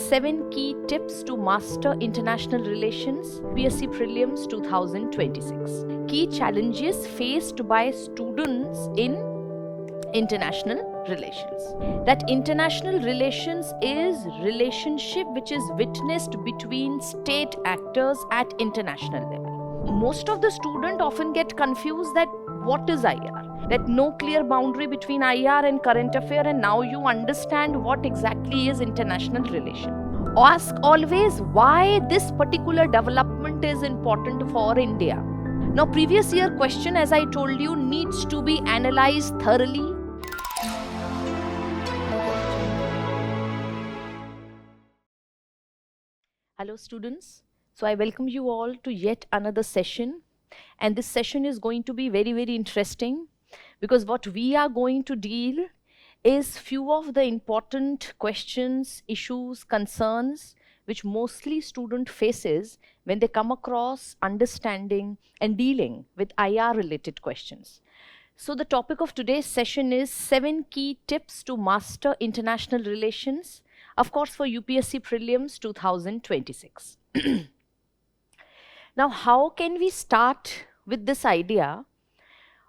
7 key tips to master international relations, UPSC Prelims 2026. Key challenges faced by students in international relations. That international relations is relationship which is witnessed between state actors at international level. Most of the students often get confused that what is IR? That no clear boundary between IR and current affair, and now you understand what exactly is international relation. Ask always why this particular development is important for India. Now, previous year question, as I told you, needs to be analyzed thoroughly. Hello students, so I welcome you all to yet another session, and this session is going to be very interesting because what we are going to deal is few of the important questions, issues, concerns which mostly student faces when they come across understanding and dealing with IR related questions. So the topic of today's session is 7 key tips to master international relations, of course for UPSC Prelims 2026. Now, how can we start with this idea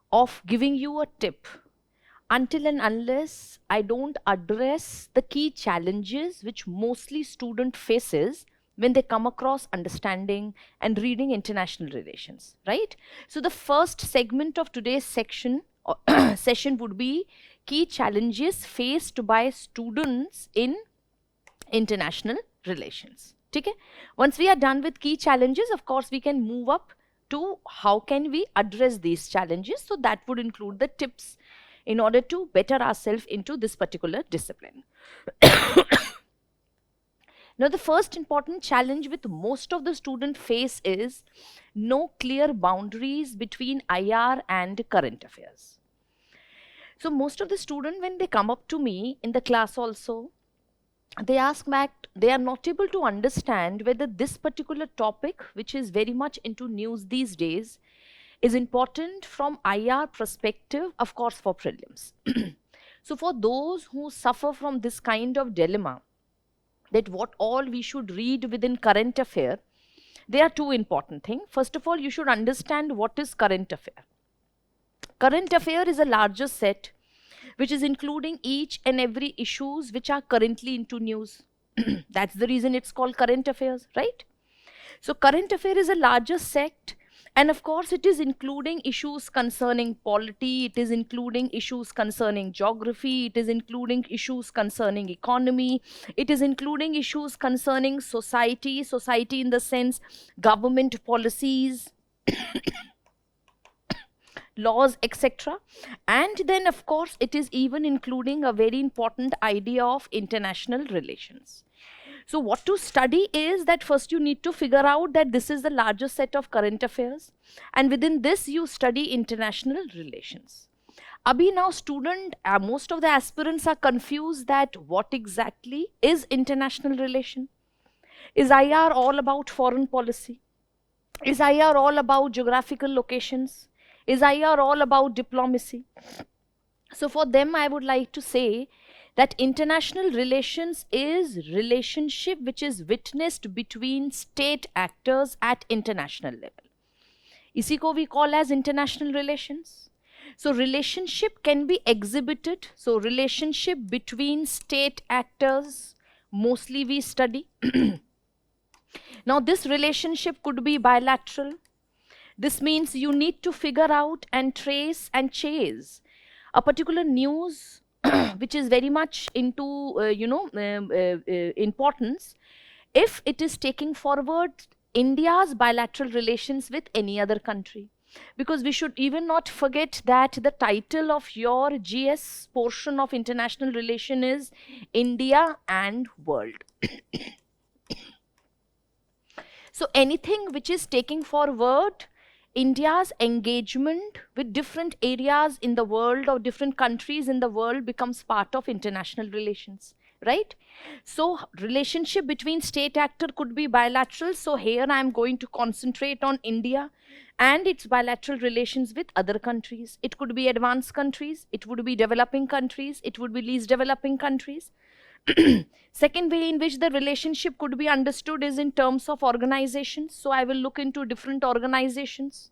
of giving you a tip until and unless I don't address the key challenges which mostly student faces when they come across understanding and reading international relations, right? So the first segment of today's session would be key challenges faced by students in international relations. Okay? Once we are done with key challenges, of course, we can move up to how can we address these challenges. So that would include the tips in order to better ourselves into this particular discipline. Now, the first important challenge with most of the student face is no clear boundaries between IR and current affairs. So most of the students, when they come up to me in the class also, they ask back, they are not able to understand whether this particular topic, which is very much into news these days, is important from IR perspective, of course, for prelims. So for those who suffer from this kind of dilemma, that what all we should read within current affair, there are two important things. First of all, you should understand what is current affair. Current affair is a larger set which is including each and every issues which are currently into news. That's the reason it's called current affairs, right? So current affair is a larger set, and of course it is including issues concerning polity, it is including issues concerning geography, it is including issues concerning economy, it is including issues concerning society in the sense government policies, laws, etc. And then of course it is even including a very important idea of international relations. So what to study is that first you need to figure out that this is the largest set of current affairs, and within this you study international relations. Abhi now student, most of the aspirants are confused that what exactly is international relation? Is IR all about foreign policy? Is IR all about geographical locations? Is IR all about diplomacy? So for them, I would like to say that international relations is relationship which is witnessed between state actors at international level. Isi ko we call as international relations. So relationship can be exhibited. So relationship between state actors, mostly we study. Now this relationship could be bilateral. This means you need to figure out and trace and chase a particular news which is very much into importance if it is taking forward India's bilateral relations with any other country. Because we should even not forget that the title of your GS portion of international relation is India and World. So anything which is taking forward India's engagement with different areas in the world or different countries in the world becomes part of international relations, right? So relationship between state actor could be bilateral. So here I am going to concentrate on India and its bilateral relations with other countries. It could be advanced countries, it would be developing countries, it would be least developing countries. Second way in which the relationship could be understood is in terms of organizations. So I will look into different organizations.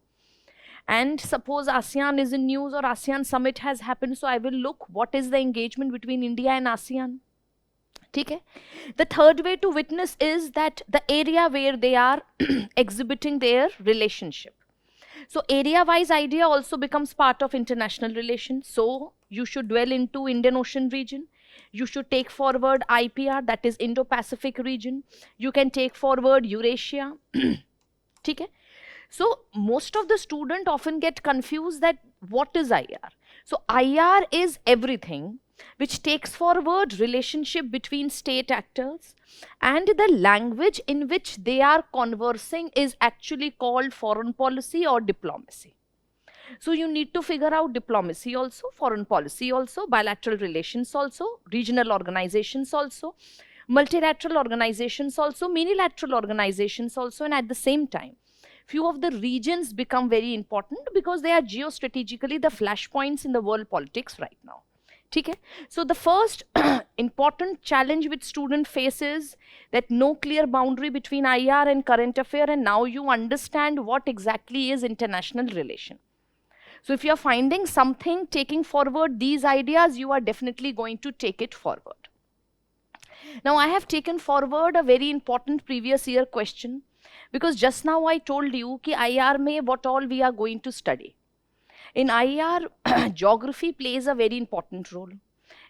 And suppose ASEAN is in news or ASEAN summit has happened. So I will look what is the engagement between India and ASEAN. Okay. The third way to witness is that the area where they are exhibiting their relationship. So area-wise idea also becomes part of international relations. So you should dwell into Indian Ocean region. You should take forward IPR, that is Indo-Pacific region. You can take forward Eurasia. Okay. So most of the students often get confused that what is IR? So IR is everything which takes forward relationship between state actors, and the language in which they are conversing is actually called foreign policy or diplomacy. So you need to figure out diplomacy also, foreign policy also, bilateral relations also, regional organizations also, multilateral organizations also, minilateral organizations also, and at the same time, few of the regions become very important because they are geostrategically the flashpoints in the world politics right now. Okay? So the first important challenge which student faces that no clear boundary between IR and current affair, and now you understand what exactly is international relation. So if you are finding something taking forward these ideas, you are definitely going to take it forward. Now I have taken forward a very important previous year question, because just now I told you ki IR mein what all we are going to study. In IR, geography plays a very important role.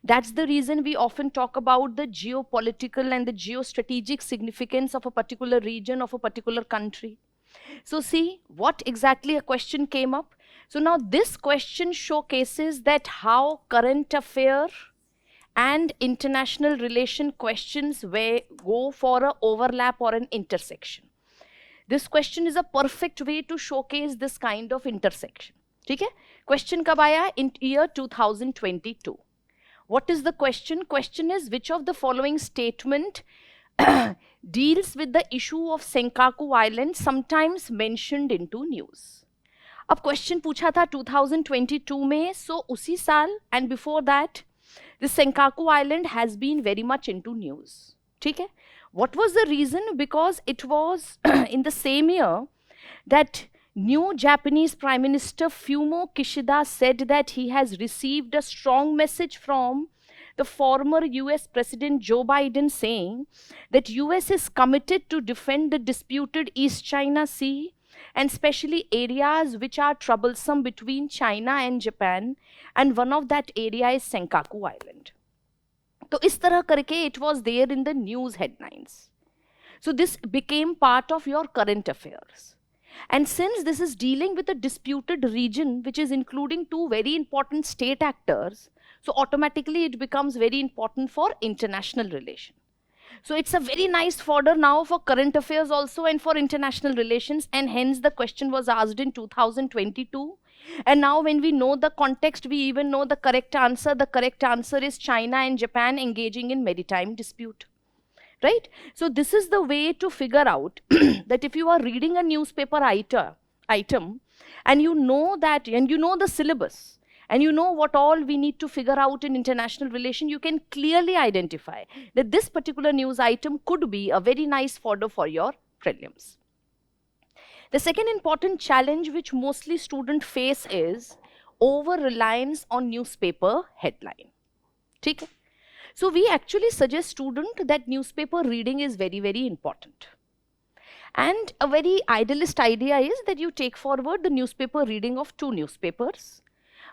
That's the reason we often talk about the geopolitical and the geostrategic significance of a particular region, of a particular country. So see, what exactly a question came up. So now this question showcases that how current affair and international relation questions go for an overlap or an intersection. This question is a perfect way to showcase this kind of intersection. Okay? Question kab aaya? In year 2022. What is the question? Question is, which of the following statement deals with the issue of Senkaku Island sometimes mentioned into news? अब question पूछा था 2022 में, so उसी साल and before that, the Senkaku Island has been very much into news. ठीक है? What was the reason? Because it was in the same year that new Japanese Prime Minister Fumio Kishida said that he has received a strong message from the former US President Joe Biden saying that US is committed to defend the disputed East China Sea, and especially areas which are troublesome between China and Japan, and one of that area is Senkaku Island. So is tarah karke it was there in the news headlines. So this became part of your current affairs. And since this is dealing with a disputed region, which is including two very important state actors, so automatically it becomes very important for international relation. So it's a very nice fodder now for current affairs also and for international relations, and hence the question was asked in 2022. And now when we know the context, we even know the correct answer. The correct answer is China and Japan engaging in maritime dispute. Right? So this is the way to figure out that if you are reading a newspaper item and you know that, and you know the syllabus, and you know what all we need to figure out in international relation, you can clearly identify that this particular news item could be a very nice fodder for your prelims. The second important challenge which mostly students face is over-reliance on newspaper headline. Okay? So we actually suggest students that newspaper reading is very, very important. And a very idealist idea is that you take forward the newspaper reading of 2 newspapers.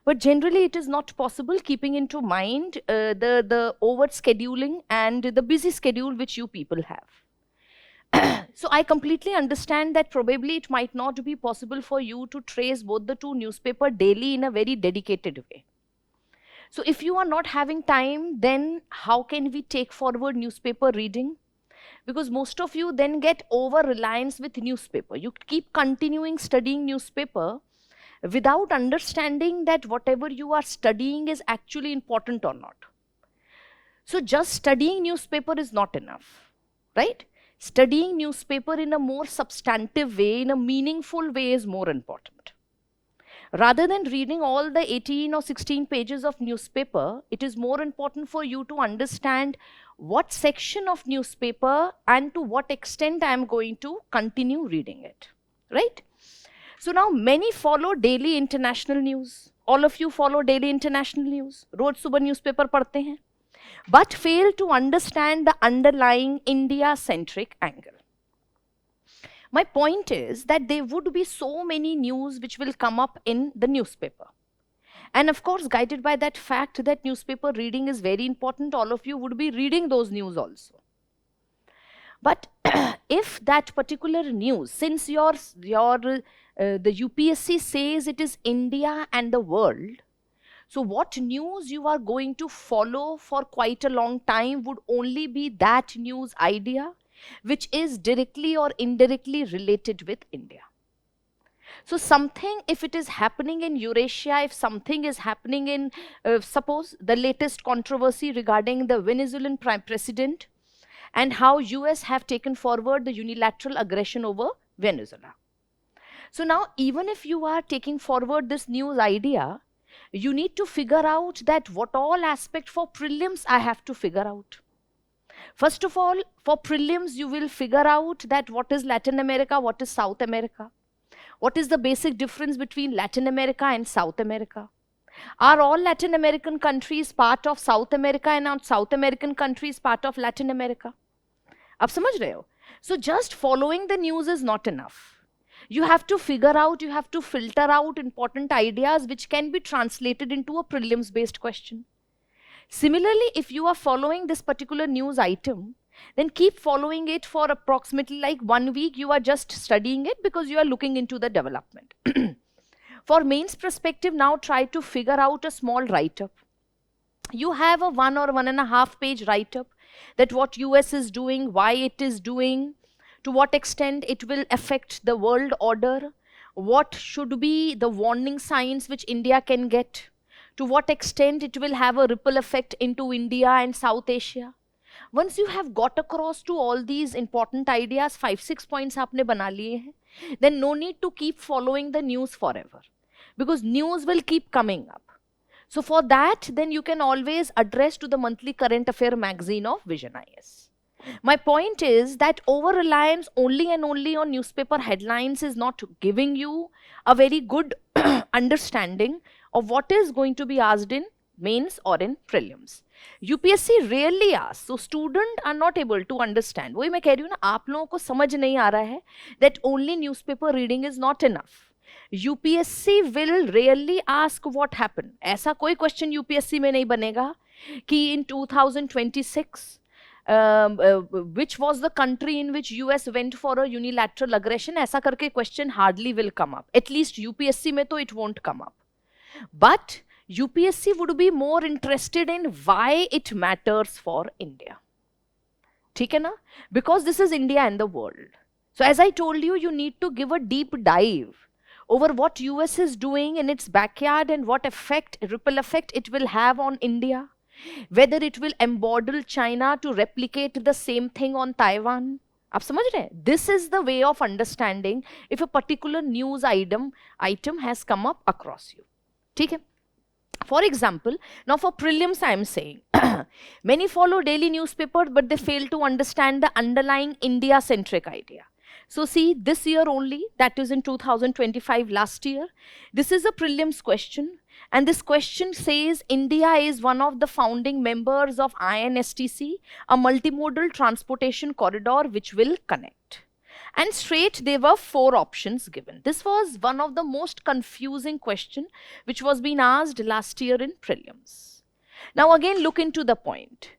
But generally it is not possible, keeping into mind the over scheduling and the busy schedule which you people have. So I completely understand that probably it might not be possible for you to trace both the 2 newspapers daily in a very dedicated way. So if you are not having time, then how can we take forward newspaper reading? Because most of you then get over-reliance with newspaper. You keep continuing studying newspaper without understanding that whatever you are studying is actually important or not. So just studying newspaper is not enough, right? Studying newspaper in a more substantive way, in a meaningful way is more important. Rather than reading all the 18 or 16 pages of newspaper, it is more important for you to understand what section of newspaper and to what extent I am going to continue reading it, right? So now many follow daily international news. All of you follow daily international news. रोज सुबह newspaper पढ़ते हैं, but fail to understand the underlying India-centric angle. My point is that there would be so many news which will come up in the newspaper. And of course, guided by that fact that newspaper reading is very important, all of you would be reading those news also. But if that particular news, since the UPSC says it is India and the world, so what news you are going to follow for quite a long time would only be that news idea which is directly or indirectly related with India. So something, if it is happening in Eurasia, if something is happening in, suppose the latest controversy regarding the Venezuelan prime president and how US have taken forward the unilateral aggression over Venezuela. So now, even if you are taking forward this news idea, you need to figure out that what all aspect for prelims I have to figure out. First of all, for prelims, you will figure out that what is Latin America, what is South America. What is the basic difference between Latin America and South America? Are all Latin American countries part of South America and are South American countries part of Latin America? आप समझ रहे हो? So just following the news is not enough. You have to figure out, you have to filter out important ideas which can be translated into a prelims based question. Similarly, if you are following this particular news item, then keep following it for approximately like 1 week. You are just studying it because you are looking into the development. For mains perspective, now try to figure out a small write-up. You have a 1 or 1.5 page write-up that what US is doing, why it is doing, to what extent it will affect the world order, what should be the warning signs which India can get, to what extent it will have a ripple effect into India and South Asia. Once you have got across to all these important ideas, 5-6 points आपने बना लिए हैं, then no need to keep following the news forever, because news will keep coming up. So for that, then you can always address to the monthly current affair magazine of Vision IS. My point is that over-reliance only and only on newspaper headlines is not giving you a very good understanding of what is going to be asked in mains or in prelims. UPSC rarely asks, so students are not able to understand. वही मैं कह रही हूँ ना, आप लोगों को समझ नहीं आ रहा है that only newspaper reading is not enough. UPSC will rarely ask what happened. ऐसा कोई question UPSC में नहीं बनेगा कि in 2026 which was the country in which US went for a unilateral aggression, ऐसा करके question hardly will come up. At least UPSC में तो it won't come up. But UPSC would be more interested in why it matters for India. ठीक है ना? Because this is India and the world. So as I told you, you need to give a deep dive over what US is doing in its backyard and what effect, ripple effect it will have on India. Whether it will embodel China to replicate the same thing on Taiwan. आप समझ रहे हैं? This is the way of understanding if a particular news item has come up across you. ठीक है? For example, now for prelims I am saying, many follow daily newspaper but they fail to understand the underlying India-centric idea. So see, this year only, that is in 2025, last year, this is a prelims question. And this question says India is one of the founding members of INSTC, a multimodal transportation corridor which will connect. And straight there were 4 options given. This was one of the most confusing question which was being asked last year in prelims. Now again look into the point.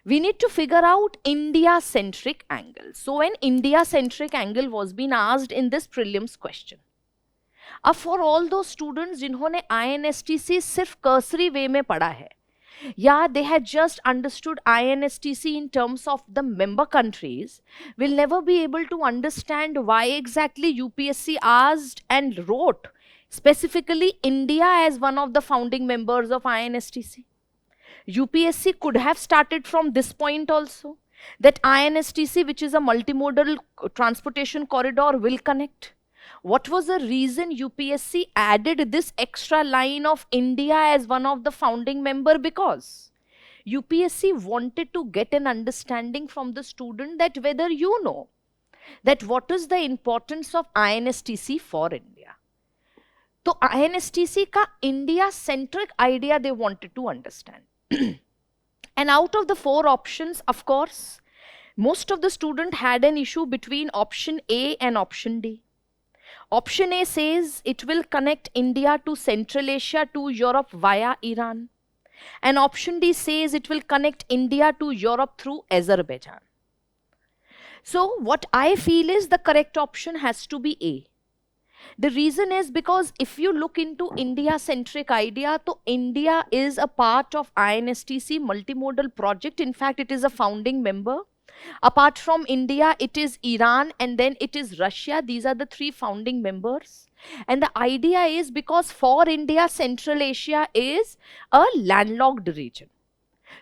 We need to figure out India-centric angle. So an India-centric angle was being asked in this prelims question. अब for all दो students जिन्होंने INSTC सिर्फ cursory वे में पढ़ा है, या they had just understood INSTC in terms of the member countries, will never be able to understand why exactly UPSC asked and wrote specifically India as one of the founding members of INSTC. UPSC could have started from this point also, that INSTC, which is a multimodal transportation corridor, will connect. What was the reason UPSC added this extra line of India as one of the founding member? Because UPSC wanted to get an understanding from the student that whether you know that what is the importance of INSTC for India. So INSTC ka India centric idea they wanted to understand. And out of the 4 options, of course, most of the student had an issue between option A and option D. Option A says it will connect India to Central Asia to Europe via Iran. And option D says it will connect India to Europe through Azerbaijan. So what I feel is the correct option has to be A. The reason is because if you look into India-centric idea, so India is a part of INSTC multimodal project. In fact, it is a founding member. Apart from India, it is Iran and then it is Russia. These are the 3 founding members. And the idea is because for India, Central Asia is a landlocked region.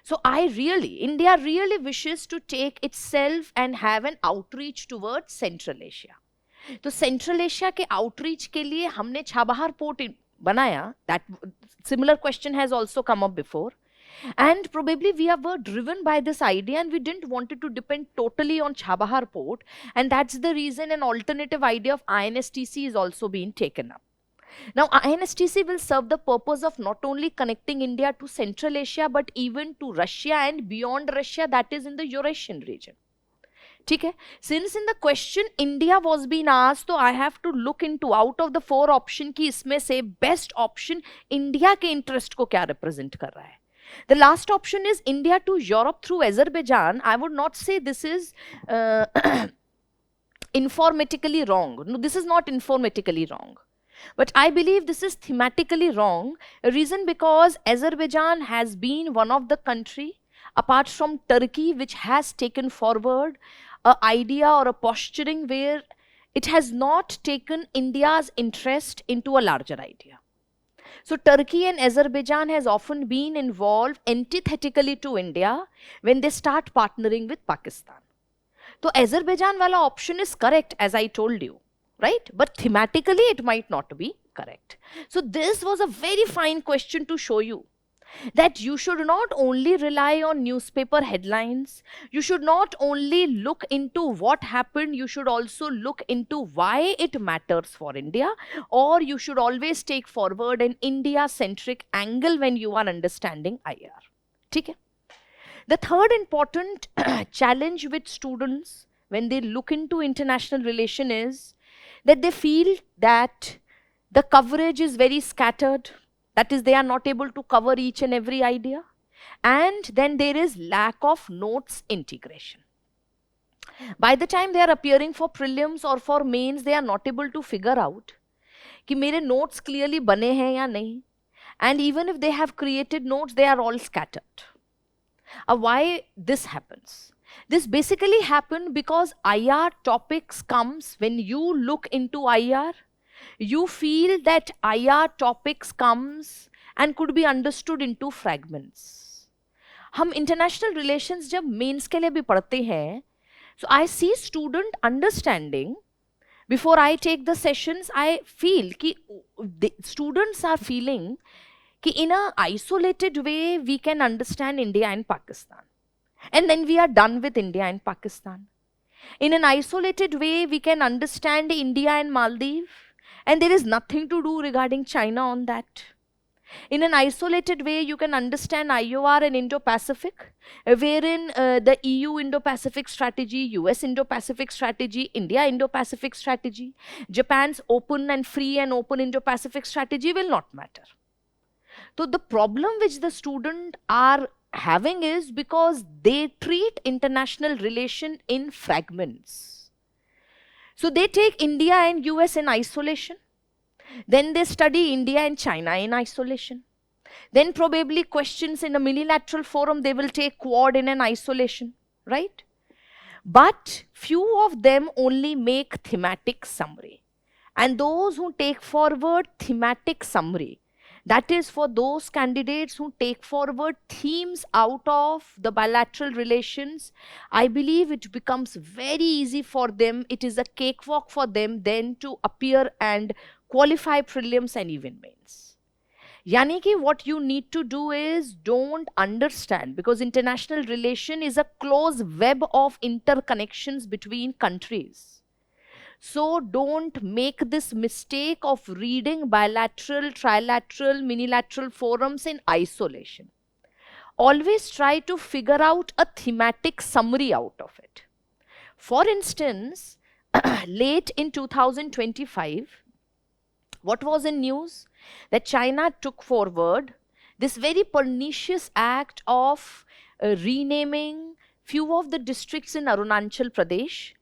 So India really wishes to take itself and have an outreach towards Central Asia. तो central Asia के outreach के लिए हमने Chabahar port बनाया. That similar question has also come up before, and probably we were driven by this idea and we didn't want to depend totally on Chabahar port, and that's the reason an alternative idea of INSTC is also being taken up. Now INSTC will serve the purpose of not only connecting India to Central Asia but even to Russia and beyond Russia, that is in the Eurasian region. Okay. Since in the question India was being asked, so I have to look into out of the 4 option ki isme se best option India ke interest ko kya represent kar raha hai. The last option is India to Europe through Azerbaijan. I would not say this is informatically wrong. No, this is not informatically wrong. But I believe this is thematically wrong. A reason because Azerbaijan has been one of the country apart from Turkey which has taken forward an idea or a posturing where it has not taken India's interest into a larger idea. So Turkey and Azerbaijan has often been involved antithetically to India when they start partnering with Pakistan. So Azerbaijan wala option is correct as I told you, right? But thematically it might not be correct. So this was a very fine question to show you that you should not only rely on newspaper headlines, you should not only look into what happened, you should also look into why it matters for India, or you should always take forward an India-centric angle when you are understanding IR. Okay? The third important challenge with students when they look into international relation is that they feel that the coverage is very scattered. That is, they are not able to cover each and every idea. And then there is lack of notes integration. By the time they are appearing for prelims or for mains, they are not able to figure out कि मेरे notes clearly बने हैं या नहीं. And even if they have created notes, they are all scattered. Why this happens? This basically happened because IR topics comes when you look into IR. You feel that IR topics comes and could be understood into fragments. हम international relations जब mains के लिए भी पढ़ते हैं, so I see student understanding. Before I take the sessions, I feel कि the students are feeling कि in a isolated way we can understand India and Pakistan. And then we are done with India and Pakistan. In an isolated way we can understand India and Maldives. And there is nothing to do regarding China on that. In an isolated way, you can understand IOR and Indo-Pacific, wherein the EU Indo-Pacific strategy, US Indo-Pacific strategy, India Indo-Pacific strategy, Japan's open and free and open Indo-Pacific strategy will not matter. So the problem which the students are having is because they treat international relation in fragments. So they take India and US in isolation. Then they study India and China in isolation. Then probably questions in a multilateral forum, they will take Quad in an isolation, right? But few of them only make thematic summary. And those who take forward thematic summary, That is for those candidates who take forward themes out of the bilateral relations. I believe it becomes very easy for them. It is a cakewalk for them then to appear and qualify prelims and even mains. Yani ki what you need to do is don't understand, because international relation is a close web of interconnections between countries. So don't make this mistake of reading bilateral, trilateral, minilateral forums in isolation. Always try to figure out a thematic summary out of it. For instance, late in 2025, what was in news? That China took forward this very pernicious act of renaming few of the districts in Arunachal Pradesh,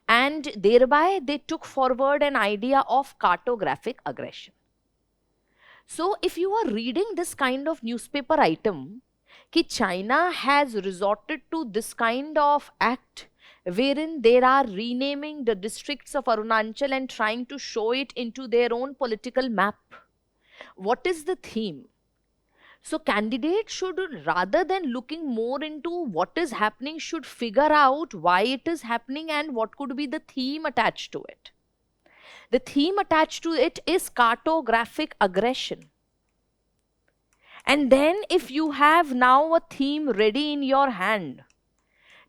and thereby they took forward an idea of cartographic aggression. So if you are reading this kind of newspaper item, कि China has resorted to this kind of act wherein they are renaming the districts of Arunachal and trying to show it into their own political map. What is the theme? So candidates should, rather than looking more into what is happening, should figure out why it is happening and what could be the theme attached to it. The theme attached to it is cartographic aggression. And then if you have now a theme ready in your hand,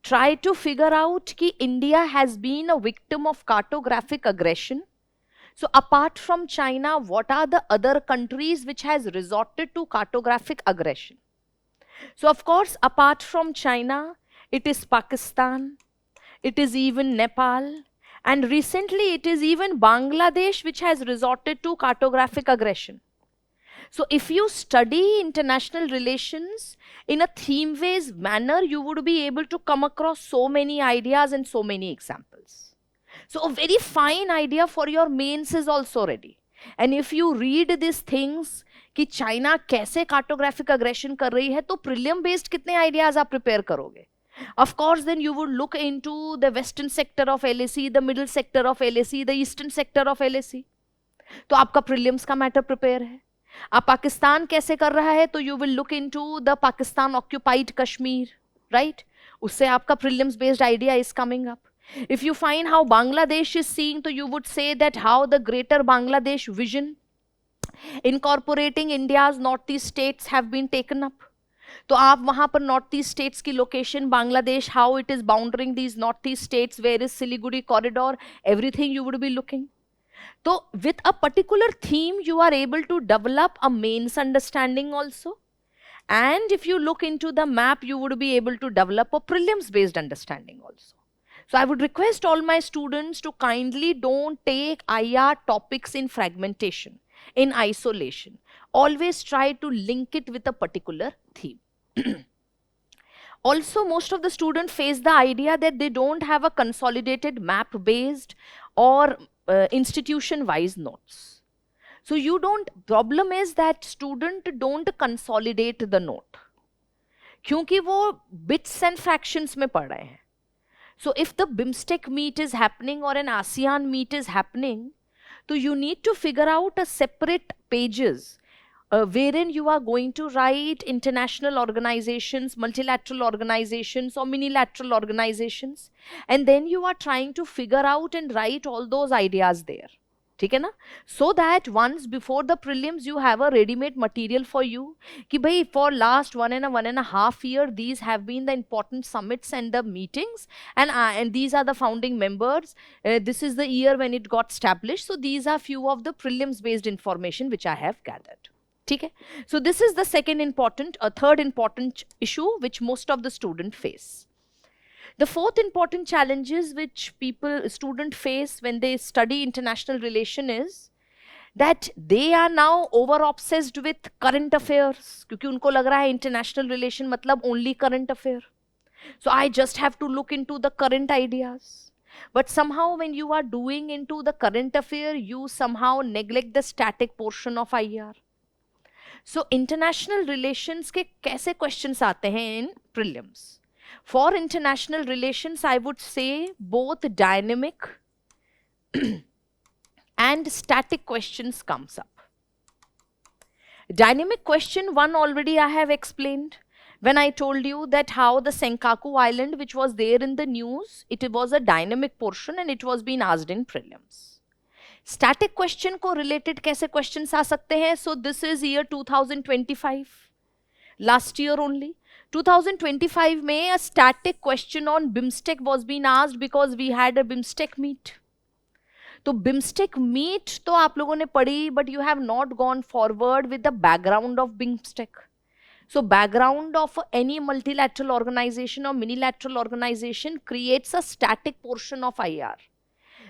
try to figure out कि India has been a victim of cartographic aggression. So apart from China, what are the other countries which has resorted to cartographic aggression? So of course, apart from China, it is Pakistan, it is even Nepal, and recently it is even Bangladesh which has resorted to cartographic aggression. So if you study international relations in a theme-based manner, you would be able to come across so many ideas and so many examples. So a very fine idea for your mains is also ready. And if you read these things, कि China कैसे cartographic aggression कर रही है, तो prelim based कितने ideas आप prepare करोगे? Of course, then you would look into the western sector of LAC, the middle sector of LAC, the eastern sector of LAC. तो आपका प्रीलियम्स का मैटर प्रिपेयर है. आप पाकिस्तान कैसे कर रहा है, तो you will look into the Pakistan occupied Kashmir, right? उससे आपका prelims based idea is coming up. If you find how Bangladesh is seeing, so you would say that how the greater Bangladesh vision incorporating India's northeast states have been taken up. तो आप वहां पर north east states की location, Bangladesh, how it is bordering these north east states, where is Siliguri corridor, everything you would be looking. So with a particular theme, you are able to develop a mains understanding also. And if you look into the map, you would be able to develop a prelims based understanding also. So I would request all my students to kindly don't take IR topics in fragmentation, in isolation. Always try to link it with a particular theme. Also, most of the students face the idea that they don't have a consolidated map based or institution wise notes. So you don't, problem is that student don't consolidate the note, क्योंकि वो bits and fractions में पढ़ रहे हैं. So if the BIMSTEC meet is happening or an ASEAN meet is happening, so you need to figure out a separate pages wherein you are going to write international organizations, multilateral organizations or minilateral organizations, and then you are trying to figure out and write all those ideas there. ठीक है ना? So that once before the prelims you have a ready-made material for you कि भाई for last one and a half year these have been the important summits and the meetings, and these are the founding members. This is the year when it got established. So these are few of the prelims based information which I have gathered. ठीक है? So this is the third important issue which most of the students face. The fourth important challenges which students face when they study international relation is that they are now over obsessed with current affairs, क्योंकि उनको लग रहा है international relation मतलब only current affair. So I just have to look into the current ideas. But somehow when you are doing into the current affair, you somehow neglect the static portion of IR. So international relations के कैसे questions आते हैं in prelims? For international relations, I would say both dynamic and static questions comes up. Dynamic question 1 already I have explained when I told you that how the Senkaku Island, which was there in the news, it was a dynamic portion and it was being asked in prelims. Static question को related कैसे questions आ सकते हैं? So this is year 2025, last year only. 2025 में a static question on BIMSTEC was being asked because we had a BIMSTEC meet. तो BIMSTEC meet तो आप लोगों ने पढ़ी, but you have not gone forward with the background of BIMSTEC. So background of any multilateral organization or minilateral organization creates a static portion of IR,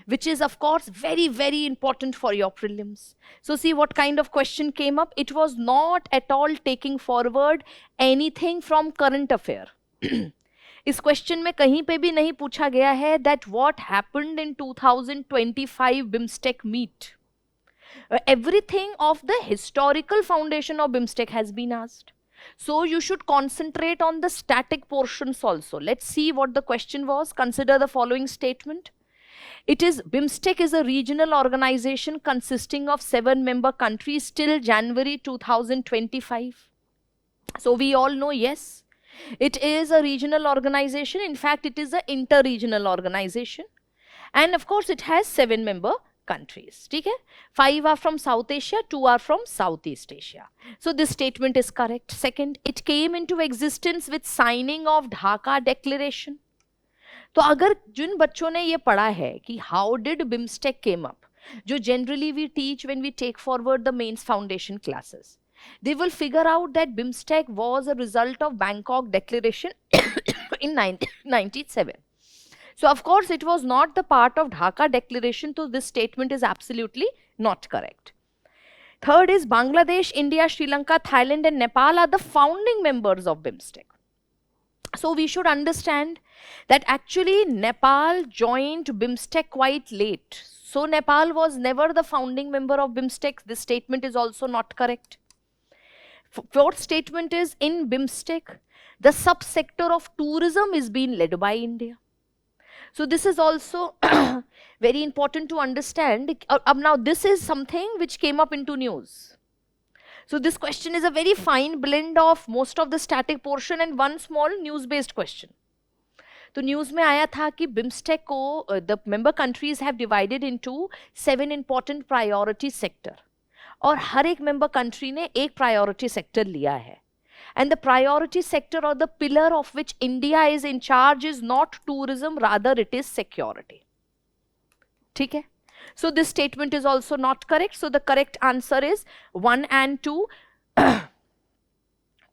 which is of course very, very important for your prelims. So see what kind of question came up. It was not at all taking forward anything from current affair. इस question में कहीं पे भी नहीं पूछा गया है that what happened in 2025 BIMSTEC meet. Everything of the historical foundation of BIMSTEC has been asked. So you should concentrate on the static portions also. Let's see what the question was. Consider the following statement. BIMSTEC is a regional organization consisting of 7 member countries till January 2025. So we all know, yes, it is a regional organization. In fact, it is an inter-regional organization. And of course, it has 7 member countries. Okay? 5 are from South Asia, 2 are from Southeast Asia. So this statement is correct. Second, it came into existence with signing of Dhaka Declaration. तो अगर जिन बच्चों ने ये पढ़ा है कि how did BIMSTEC came up, जो generally we teach when we take forward the mains foundation classes, they will figure out that BIMSTEC was a result of Bangkok Declaration in 1997. So of course it was not the part of Dhaka Declaration, so this statement is absolutely not correct. Third is Bangladesh, India, Sri Lanka, Thailand and Nepal are the founding members of BIMSTEC. So we should understand that actually Nepal joined BIMSTEC quite late. So Nepal was never the founding member of BIMSTEC. This statement is also not correct. Fourth statement is in BIMSTEC, the subsector of tourism is being led by India. So this is also very important to understand. Now this is something which came up into news. So this question is a very fine blend of most of the static portion and one small news based question. तो news में आया था कि BIMSTEC को the member countries have divided into 7 important priority sector और हर एक member country ने एक priority sector लिया है. And the priority sector or the pillar of which India is in charge is not tourism, rather it is security. ठीक है? So this statement is also not correct. So the correct answer is 1 and 2.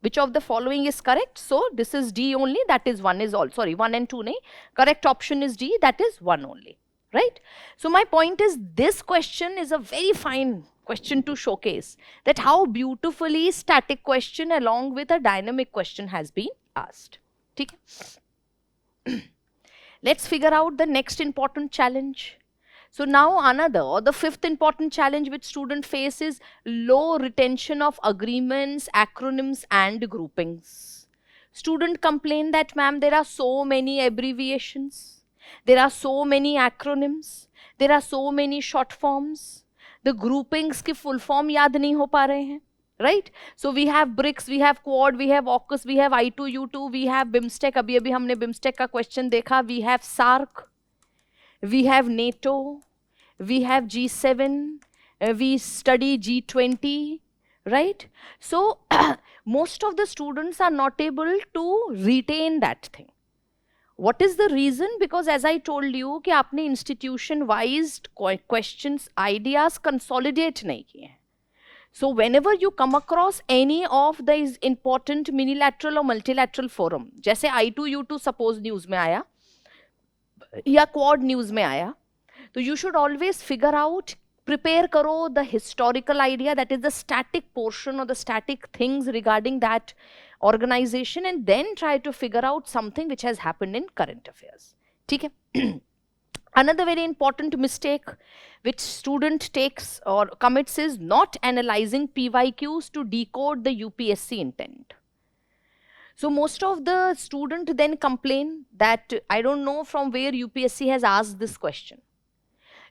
Which of the following is correct? So this is D only, that is 1 is all. Sorry, 1 and 2 nahi. Correct option is D, that is 1 only. Right? So my point is this question is a very fine question to showcase that how beautifully static question along with a dynamic question has been asked. Okay? Let's figure out the next important challenge. So now another or the fifth important challenge which student face is low retention of agreements, acronyms and groupings. Student complain that ma'am there are so many abbreviations, there are so many acronyms, there are so many short forms, the groupings की full form याद नहीं हो पा रहे हैं. Right? So we have BRICS, we have Quad, we have AUKUS, we have I2U2, we have BIMSTEC. अभी अभी हमने BIMSTEC का question देखा. We have SARC, we have NATO, we have G7, we study G20, right? So most of the students are not able to retain that thing. What is the reason? Because as I told you कि आपने institution wise questions, ideas consolidate नहीं किए हैं. So whenever you come across any of these important minilateral or multilateral forum, जैसे I2U2 suppose news में आया या Quad news में आया, तो you should always figure out, prepare करो the historical idea, that is the static portion or the static things regarding that organization, and then try to figure out something which has happened in current affairs. ठीक है? Another very important mistake which student takes or commits is not analyzing PYQs to decode the UPSC intent. So most of the students then complain that I don't know from where UPSC has asked this question.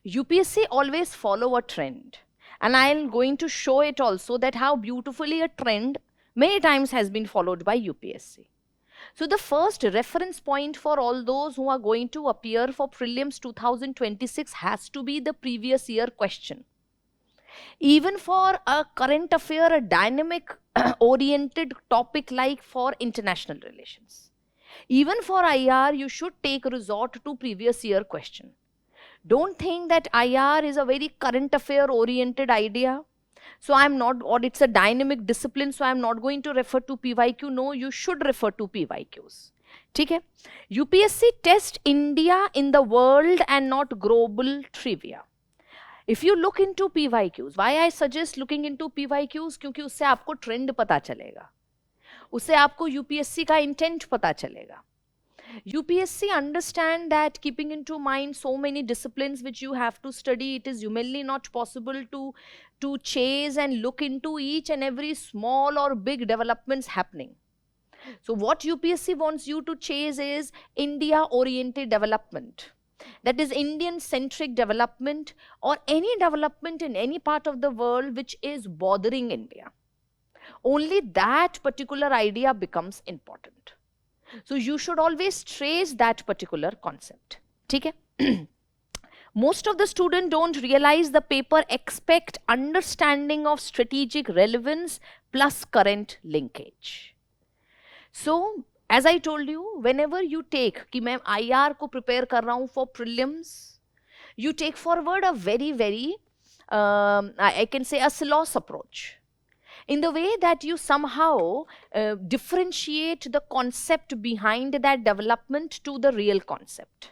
UPSC always follow a trend. And I'm going to show it also that how beautifully a trend many times has been followed by UPSC. So the first reference point for all those who are going to appear for prelims 2026 has to be the previous year question. Even for a current affair, a dynamic oriented topic like for international relations. Even for IR, you should take resort to previous year question. Don't think that IR is a very current affair oriented idea. So I'm not, or it's a dynamic discipline, so I'm not going to refer to PYQ. No, you should refer to PYQs. Okay? UPSC test India in the world and not global trivia. If you look into PYQs, why I suggest looking into PYQs? क्योंकि उससे आपको trend पता चलेगा, उससे आपको UPSC का intent पता चलेगा. UPSC understand that keeping into mind so many disciplines which you have to study, it is humanly not possible to chase and look into each and every small or big developments happening. So what UPSC wants you to chase is India oriented development. That is Indian centric development or any development in any part of the world which is bothering India. Only that particular idea becomes important. So you should always trace that particular concept. Okay? Most of the students don't realize the paper expect understanding of strategic relevance plus current linkage. So as I told you, whenever you take कि मैं IR को prepare कर रहा हूँ for prelims, you take forward a very I can say a slow approach. In the way that you somehow differentiate the concept behind that development to the real concept.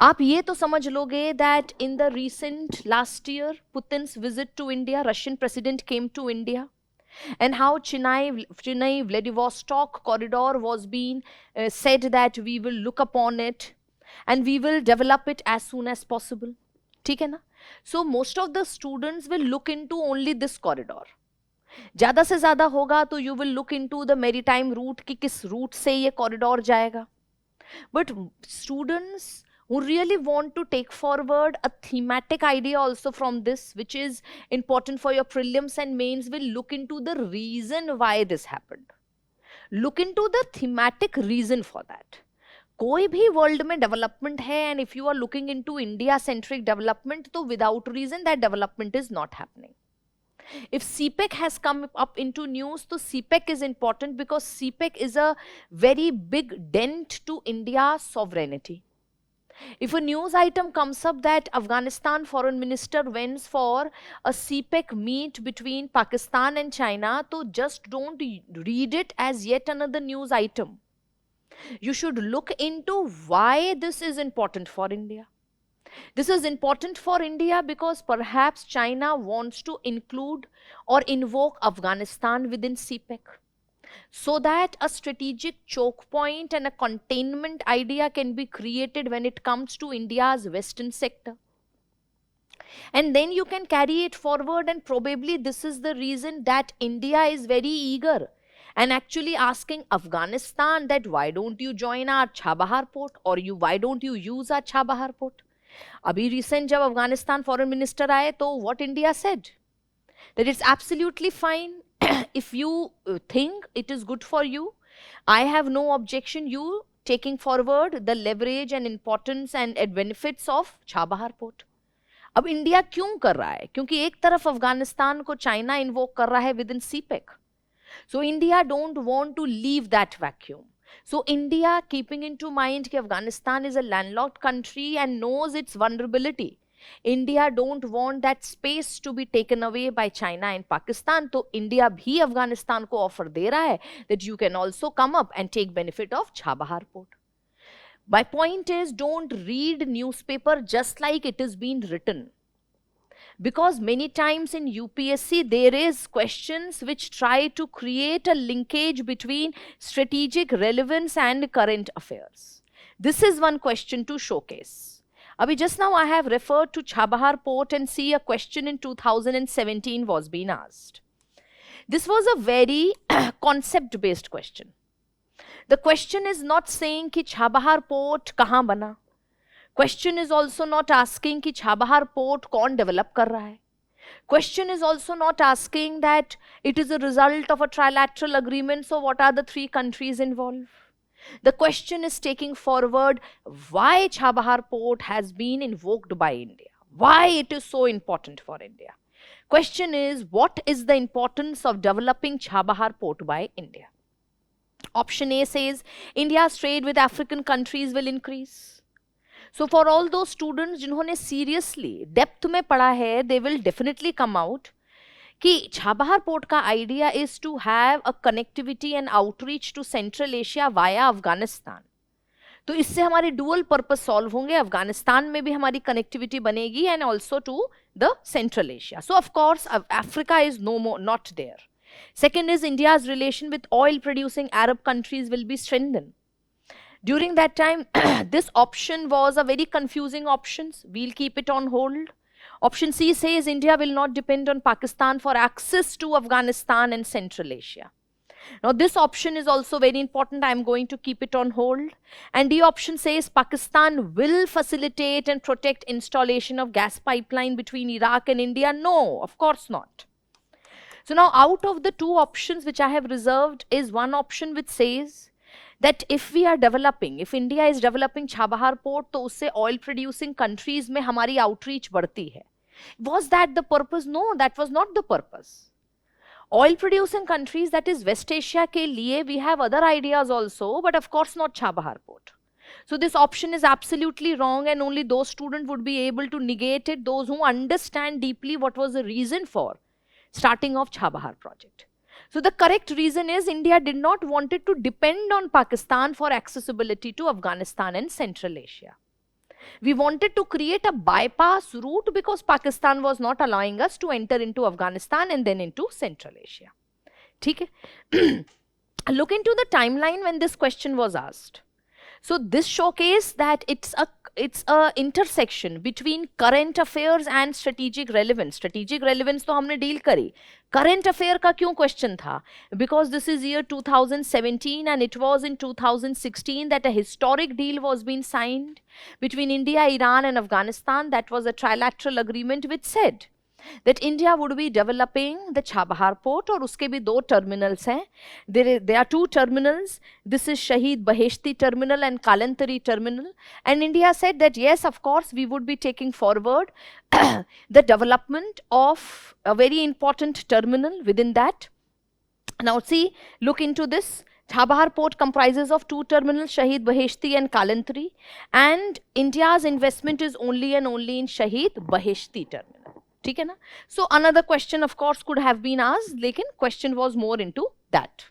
आप ये तो समझ लोगे that in the recent last year Putin's visit to India, Russian president came to India, and how Chennai Vladivostok corridor was being said that we will look upon it and we will develop it as soon as possible. ठीक है ना? So most of the students will look into only this corridor. ज़्यादा से ज़्यादा होगा तो you will look into the maritime route कि किस route से ये corridor जाएगा. But students who really want to take forward a thematic idea also from this, which is important for your prelims and mains, will look into the reason why this happened. Look into the thematic reason for that. कोई भी world में development है and if you are looking into India centric development तो without region that development is not happening. If CPEC has come up into news, so CPEC is important because CPEC is a very big dent to India's sovereignty. If a news item comes up that Afghanistan foreign minister went for a CPEC meet between Pakistan and China, so just don't read it as yet another news item. You should look into why this is important for India. This is important for India because perhaps China wants to include or invoke Afghanistan within CPEC so that a strategic choke point and a containment idea can be created when it comes to India's western sector. And then you can carry it forward, and probably this is the reason that India is very eager and actually asking Afghanistan that why don't you join our Chabahar port, or why don't you use our Chabahar port. अभी recent जब Afghanistan foreign minister आए तो what India said that it's absolutely fine if you think it is good for you, I have no objection you taking forward the leverage and importance and benefits of Chabahar port. अब India क्यों कर रहा है? क्योंकि एक तरफ अफगानिस्तान को China invoke कर रहा है with in CPEC. So India don't want to leave that vacuum. So India, keeping into mind that Afghanistan is a landlocked country and knows its vulnerability, India don't want that space to be taken away by China and Pakistan. So India bhi Afghanistan ko offer de raha hai that you can also come up and take benefit of Chabahar port. My point is, don't read newspaper just like it is being written. Because many times in UPSC there is questions which try to create a linkage between strategic relevance and current affairs. This is one question to showcase. Abhi just now I have referred to Chabahar port and see a question in 2017 was being asked. This was a very concept based question. The question is not saying कि Chabahar port कहाँ बना. Question is also not asking कि Chabahar port कौन develop कर रहा है. Question is also not asking that it is a result of a trilateral agreement, so what are the three countries involved? The question is taking forward why Chabahar port has been invoked by India, why it is so important for India. Question is, what is the importance of developing Chabahar port by India? Option A says India's trade with African countries will increase. So for all those students जिन्होंने seriously depth में पढ़ा है, they will definitely come out कि Chabahar port का idea is to have a connectivity and outreach to central Asia via Afghanistan. तो इससे हमारे dual purpose solve होंगे, अफगानिस्तान में भी हमारी कनेक्टिविटी बनेगी and also to the central Asia. So of course Africa is no more not there. Second is India's relation with oil producing Arab countries will be strengthened. During that time, this option was a very confusing option. We'll keep it on hold. Option C says India will not depend on Pakistan for access to Afghanistan and Central Asia. Now, this option is also very important. I'm going to keep it on hold. And D option says Pakistan will facilitate and protect installation of gas pipeline between Iraq and India. No, of course not. So now, out of the two options which I have reserved is one option which says that if we are developing, if India is developing Chabahar port, तो उससे oil producing countries में हमारी outreach बढ़ती है. Was that the purpose? No, that was not the purpose. Oil producing countries, that is West Asia के लिए, we have other ideas also, but of course not Chabahar port. So this option is absolutely wrong, and only those students would be able to negate it, those who understand deeply what was the reason for starting of Chabahar project. So the correct reason is India did not want it to depend on Pakistan for accessibility to Afghanistan and Central Asia. We wanted to create a bypass route because Pakistan was not allowing us to enter into Afghanistan and then into Central Asia. ठीक है? Look into the timeline when this question was asked. So this showcased that it's a intersection between current affairs and strategic relevance. Strategic relevance तो हमने deal करी. Current affair का क्यों question था? Because this is year 2017 and it was in 2016 that a historic deal was being signed between India, Iran and Afghanistan. That was a trilateral agreement which said that India would be developing the Chabahar port, और उसके भी दो terminals हैं. There are two terminals. This is Shahid Baheshti terminal and Kalantari terminal. And India said that yes, of course, we would be taking forward the development of a very important terminal within that. Now see, look into this. Chabahar port comprises of two terminals, Shahid Baheshti and Kalantari, and India's investment is only and only in Shahid Baheshti terminal. ठीक है ना? So another question of course could have been asked, लेकिन question was more into that.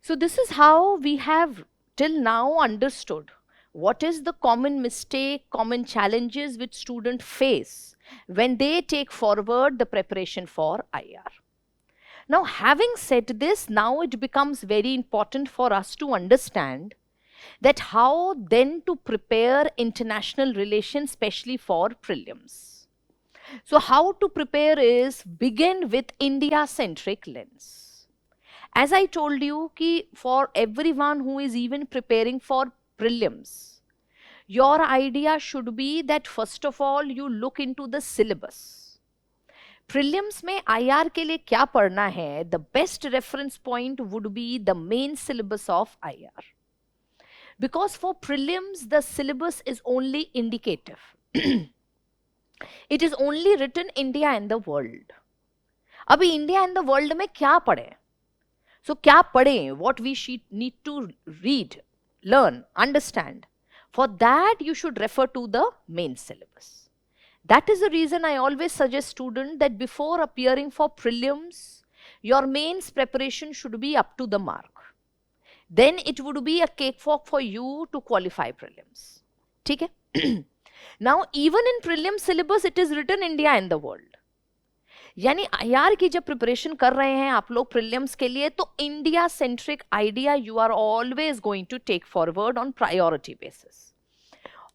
So this is how we have till now understood what is the common mistake, common challenges which students face when they take forward the preparation for IR. Now having said this, now it becomes very important for us to understand that how then to prepare international relations, especially for prelims. So how to prepare is begin with India-centric lens. As I told you, ki for everyone who is even preparing for prelims, your idea should be that first of all you look into the syllabus. Prelims में IR के लिए क्या पढ़ना है? The best reference point would be the main syllabus of IR. Because for prelims, the syllabus is only indicative. It is only written India and the world. अभी India and the world में क्या पढ़े? So क्या पढ़े? What we need to read, learn, understand. For that you should refer to the main syllabus. That is the reason I always suggest students that before appearing for prelims, your mains preparation should be up to the mark. Then it would be a cakewalk for you to qualify prelims. ठीक है? Now even in prelim syllabus it is written India and the world. यानी IR की जब preparation कर रहे हैं आप लोग prelims के लिए, तो India centric idea you are always going to take forward on priority basis.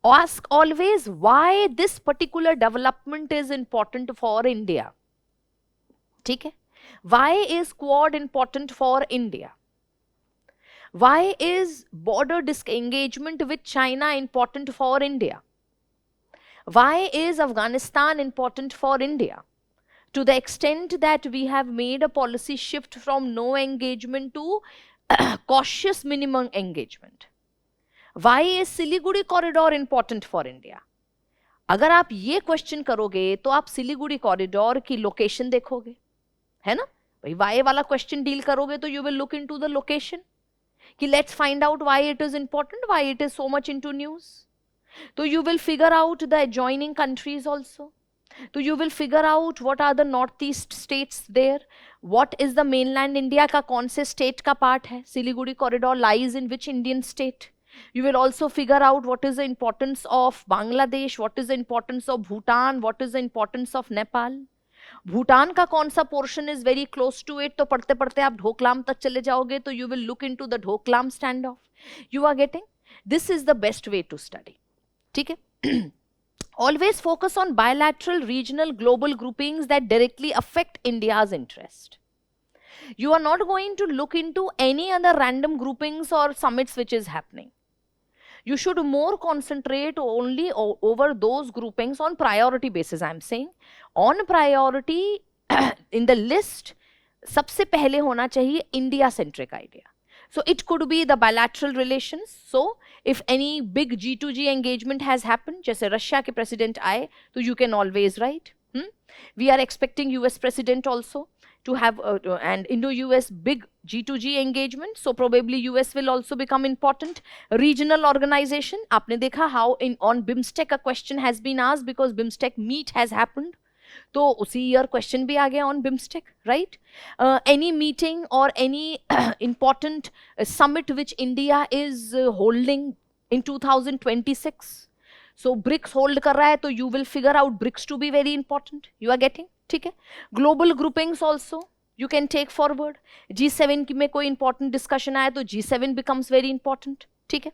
Ask always why this particular development is important for India. ठीक है? Why is Quad important for India? Why is border disengagement with China important for India? Why is Afghanistan important for India? to the extent that we have made a policy shift from no engagement to cautious minimum engagement. Why is Siliguri corridor important for India? अगर आप ये question करोगे तो आप Siliguri corridor की location देखोगे, है ना? भाई वाई वाला क्वेश्चन डील करोगे तो you will look into the location कि let's find out why it is important, why it is so much into news. तो you will figure out the adjoining countries also. तो you will figure out what are the north east states there, what is the mainland India का कौन से state का part है, Siliguri corridor lies in which Indian state. You will also figure out what is the importance of Bangladesh, what is the importance of Bhutan, what is the importance of Nepal. Bhutan का कौन सा portion is very close to it, तो पढ़ते पढ़ते आप ढोकलाम तक चले जाओगे तो you will look into the ढोकलाम standoff. You are getting? This is the best way to study. ठीक है? Always focus on bilateral, regional, global groupings that directly affect India's interest. You are not going to look into any other random groupings or summits which is happening. You should more concentrate only over those groupings on priority basis. I am saying on priority in the list सबसे पहले होना चाहिए India centric idea. So it could be the bilateral relations. So if any big G2G engagement has happened, जैसे Russia के president आए तो you can always write. We are expecting US president also to have an Indo-US big G2G engagement, so probably US will also become important. Regional organization, आपने देखा how on BIMSTEC a question has been asked because BIMSTEC meet has happened. तो उसी year question भी आ गया on BIMSTEC, right? Any meeting or any important summit which India is holding in 2026. So BRICS hold कर रहा है तो you will figure out BRICS to be very important. You are getting? ठीक है? Global groupings also you can take forward. G7 में कोई important discussion आया तो G7 becomes very important. ठीक है?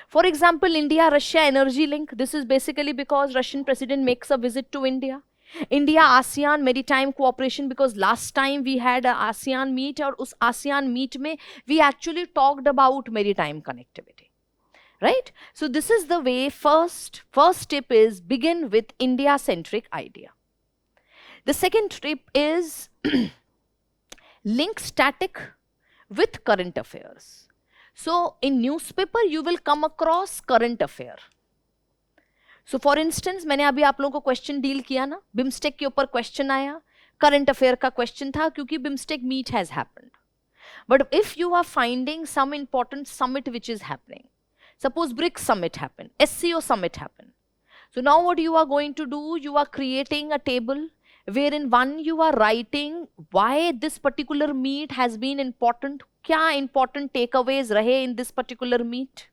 For example, India-Russia energy link. This is basically because Russian president makes a visit to India. India-ASEAN maritime cooperation, because last time we had a ASEAN meet और उस ASEAN meet में we actually talked about maritime connectivity. Right? So this is the way first tip is begin with India-centric idea. The second tip is link static with current affairs. So in newspaper you will come across current affair. So for instance मैंने अभी आप लोगों को question deal किया ना, BIMSTEC के ऊपर question आया, current affair का question था क्योंकि BIMSTEC meet has happened. But if you are finding some important summit which is happening, suppose BRICS summit happened, SCO summit happened. So now what you are going to do, you are creating a table wherein one you are writing why this particular meet has been important, kya important takeaways rahe in this particular meet.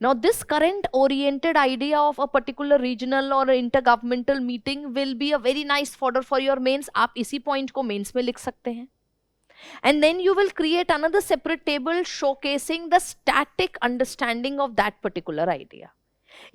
Now this current oriented idea of a particular regional or intergovernmental meeting will be a very nice fodder for your mains. आप इसी point को mains में लिख सकते हैं. And then you will create another separate table showcasing the static understanding of that particular idea.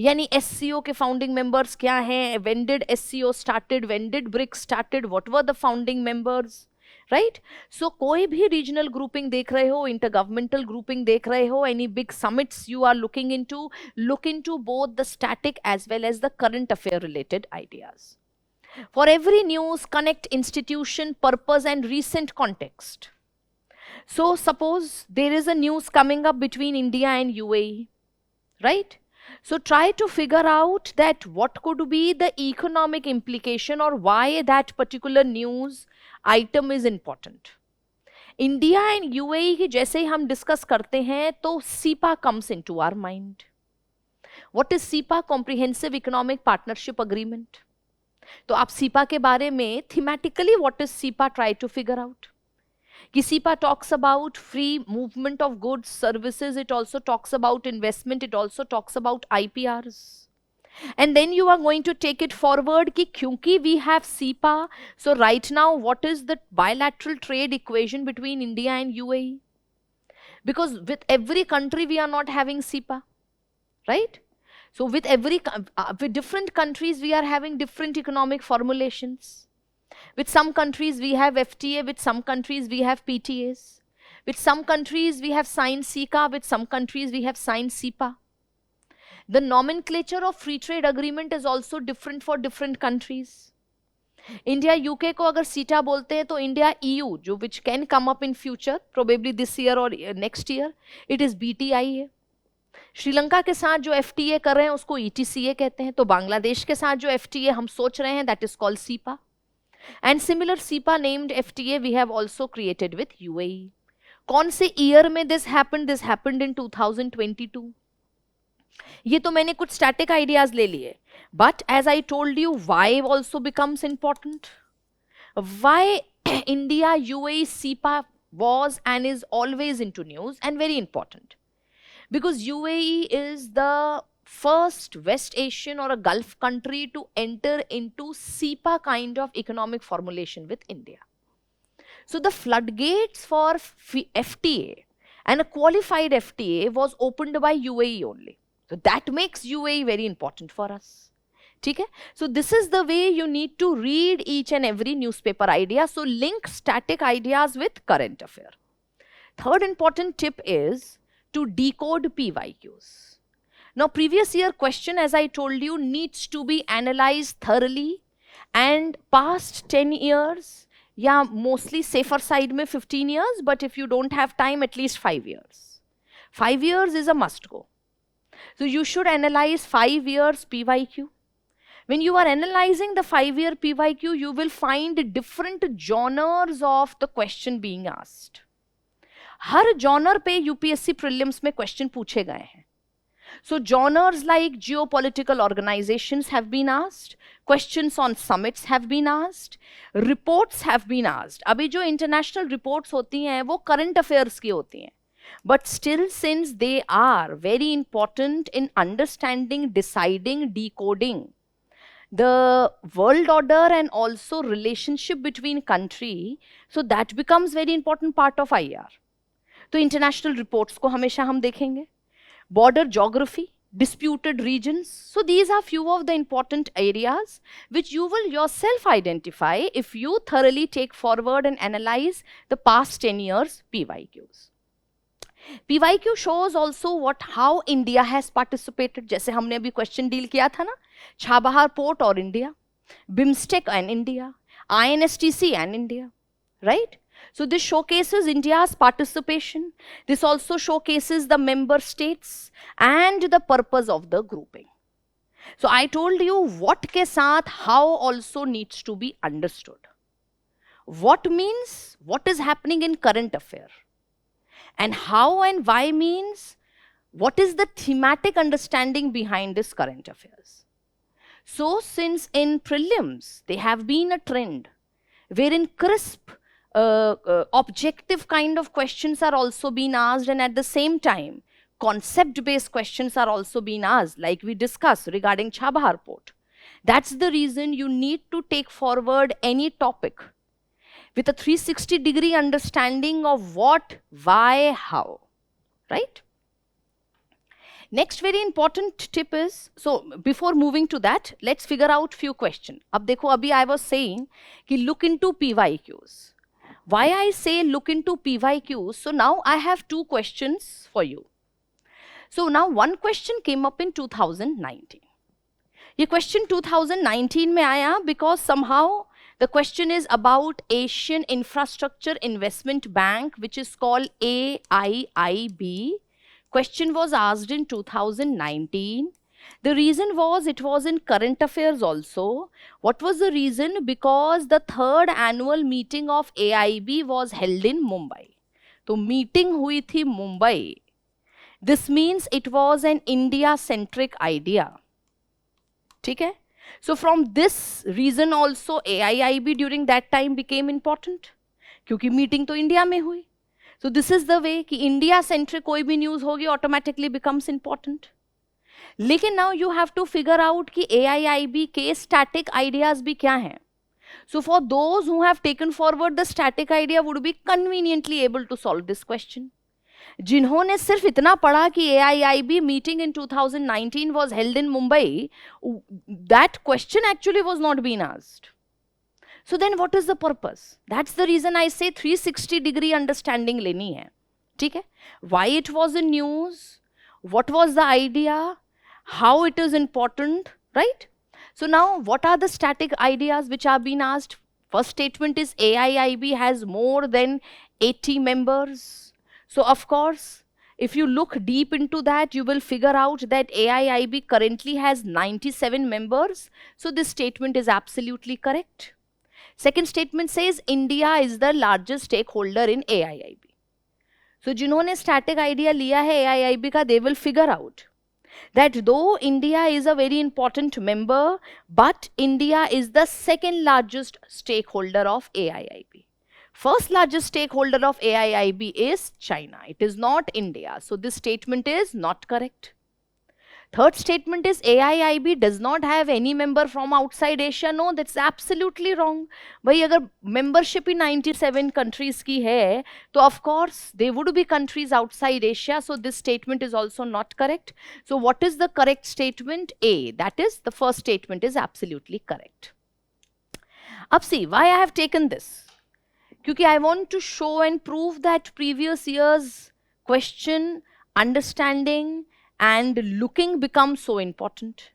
यानी SCO के founding members क्या हैं, when did SCO started, when did BRICS started, what were the founding members, right? So कोई भी regional grouping देख रहे हो, intergovernmental grouping देख रहे हो, any big summits you are looking into, look into both the static as well as the current affair related ideas. For every news, connect institution, purpose and recent context. So suppose there is a news coming up between India and UAE, right? So try to figure out that what could be the economic implication or why that particular news item is important. India and UAE की जैसे ही हम discuss करते हैं तो SEPA comes into our mind. What is SEPA? Comprehensive Economic Partnership Agreement. तो आप SEPA के बारे में thematically what is SEPA try to figure out. कि SEPA talks about free movement of goods, services, it also talks about investment, it also talks about IPRs. And then you are going to take it forward कि क्योंकि we have SEPA, so right now what is the bilateral trade equation between India and UAE? Because with every country we are not having SEPA, right? So with with different countries we are having different economic formulations. With some countries we have FTA, with some countries we have PTAs. With some countries we have signed SECA, with some countries we have signed SEPA. The nomenclature of free trade agreement is also different for different countries. India UK को अगर सीटा बोलते हैं तो India EU जो which can come up in future probably this year और next year, it is BTI है। श्रीलंका के साथ जो एफटीए कर रहे हैं उसको ईटीसीए कहते हैं। तो बांग्लादेश के साथ जो एफटीए हम सोच रहे हैं that is called CEPA, and similar CEPA named FTA we have also created with UAE. कौन से ईयर में दिस हैपेंड इन 2022। ये तो मैंने कुछ स्टैटिक आइडियाज ले लिए, but as I told you why also becomes important, why India UAE CEPA was and is always into news and very important because UAE is the first West Asian or a Gulf country to enter into SEPA kind of economic formulation with India. So the floodgates for FTA and a qualified FTA was opened by UAE only. So that makes UAE very important for us. Okay? So this is the way you need to read each and every newspaper idea. So link static ideas with current affair. Third important tip is to decode PYQs. Now previous year question, as I told you, needs to be analyzed thoroughly, and past 10 years, yeah, mostly safer side mein 15 years, but if you don't have time, at least 5 years. 5 years is a must go. So you should analyze 5 years PYQ. When you are analyzing the 5-year PYQ, you will find different genres of the question being asked. Her genre पे UPSC prelims में question पूछे गए हैं. So genres like geopolitical organizations have been asked, questions on summits have been asked, reports have been asked. अभी जो international reports होती हैं वो current affairs की होती हैं. But still, since they are very important in understanding, deciding, decoding the world order and also relationship between country, so that becomes very important part of IR. तो international reports को हमेशा हम देखेंगे. Border geography, disputed regions. So these are few of the important areas which you will yourself identify if you thoroughly take forward and analyze the past 10 years PYQs. PYQ shows also how India has participated. जैसे हमने अभी question deal किया था ना, Chabahar Port और India, BIMSTEC and India, INSTC and India, right? So this showcases India's participation. This also showcases the member states and the purpose of the grouping. So I told you what के साथ how also needs to be understood. What means what is happening in current affair. And how and why means what is the thematic understanding behind this current affairs. So since in prelims there have been a trend wherein crisp objective kind of questions are also being asked, and at the same time concept based questions are also being asked, like we discussed regarding Chabahar Port. That's the reason you need to take forward any topic with a 360-degree understanding of what, why, how, right? Next very important tip is, so before moving to that, let's figure out few questions. अब देखो, अभी I was saying कि look into PYQs. Why I say look into PYQs? So now I have two questions for you. So now one question came up in 2019. ये question 2019 में आया because somehow the question is about Asian Infrastructure Investment Bank, which is called AIIB. Question was asked in 2019. The reason was it was in current affairs also. What was the reason? Because the third annual meeting of AIIB was held in Mumbai. तो meeting हुई थी Mumbai. This means it was an India-centric idea. ठीक है? So from this reason also AIIB during that time became important. क्योंकि meeting तो India में हुई. So this is the way कि India-centric कोई भी news होगी automatically becomes important. लेकिन now you have to figure out कि AIIB के static ideas भी क्या हैं. So for those who have taken forward the static idea would be conveniently able to solve this question. जिन्होंने सिर्फ इतना पढ़ा कि AIIB meeting in 2019 was held in Mumbai, that question actually was not being asked. So then what is the purpose? That's the reason I say 360-degree understanding लेनी है. ठीक है? Why it was in news? What was the idea? How it is important, right? So now, what are the static ideas which are being asked? First statement is AIIB has more than 80 members. So of course, if you look deep into that, you will figure out that AIIB currently has 97 members. So this statement is absolutely correct. Second statement says India is the largest stakeholder in AIIB. So जिन्होंने static idea लिया है AIIB का, they will figure out that though India is a very important member, but India is the second largest stakeholder of AIIB. First largest stakeholder of AIIB is China. It is not India. So this statement is not correct. Third statement is AIIB does not have any member from outside Asia. No, that's absolutely wrong. भाई अगर membership in 97 countries की है, तो of course there would be countries outside Asia. So this statement is also not correct. So what is the correct statement? A. That is the first statement is absolutely correct. अब see why I have taken this. क्योंकि I want to show and prove that previous year's question understanding and looking becomes so important,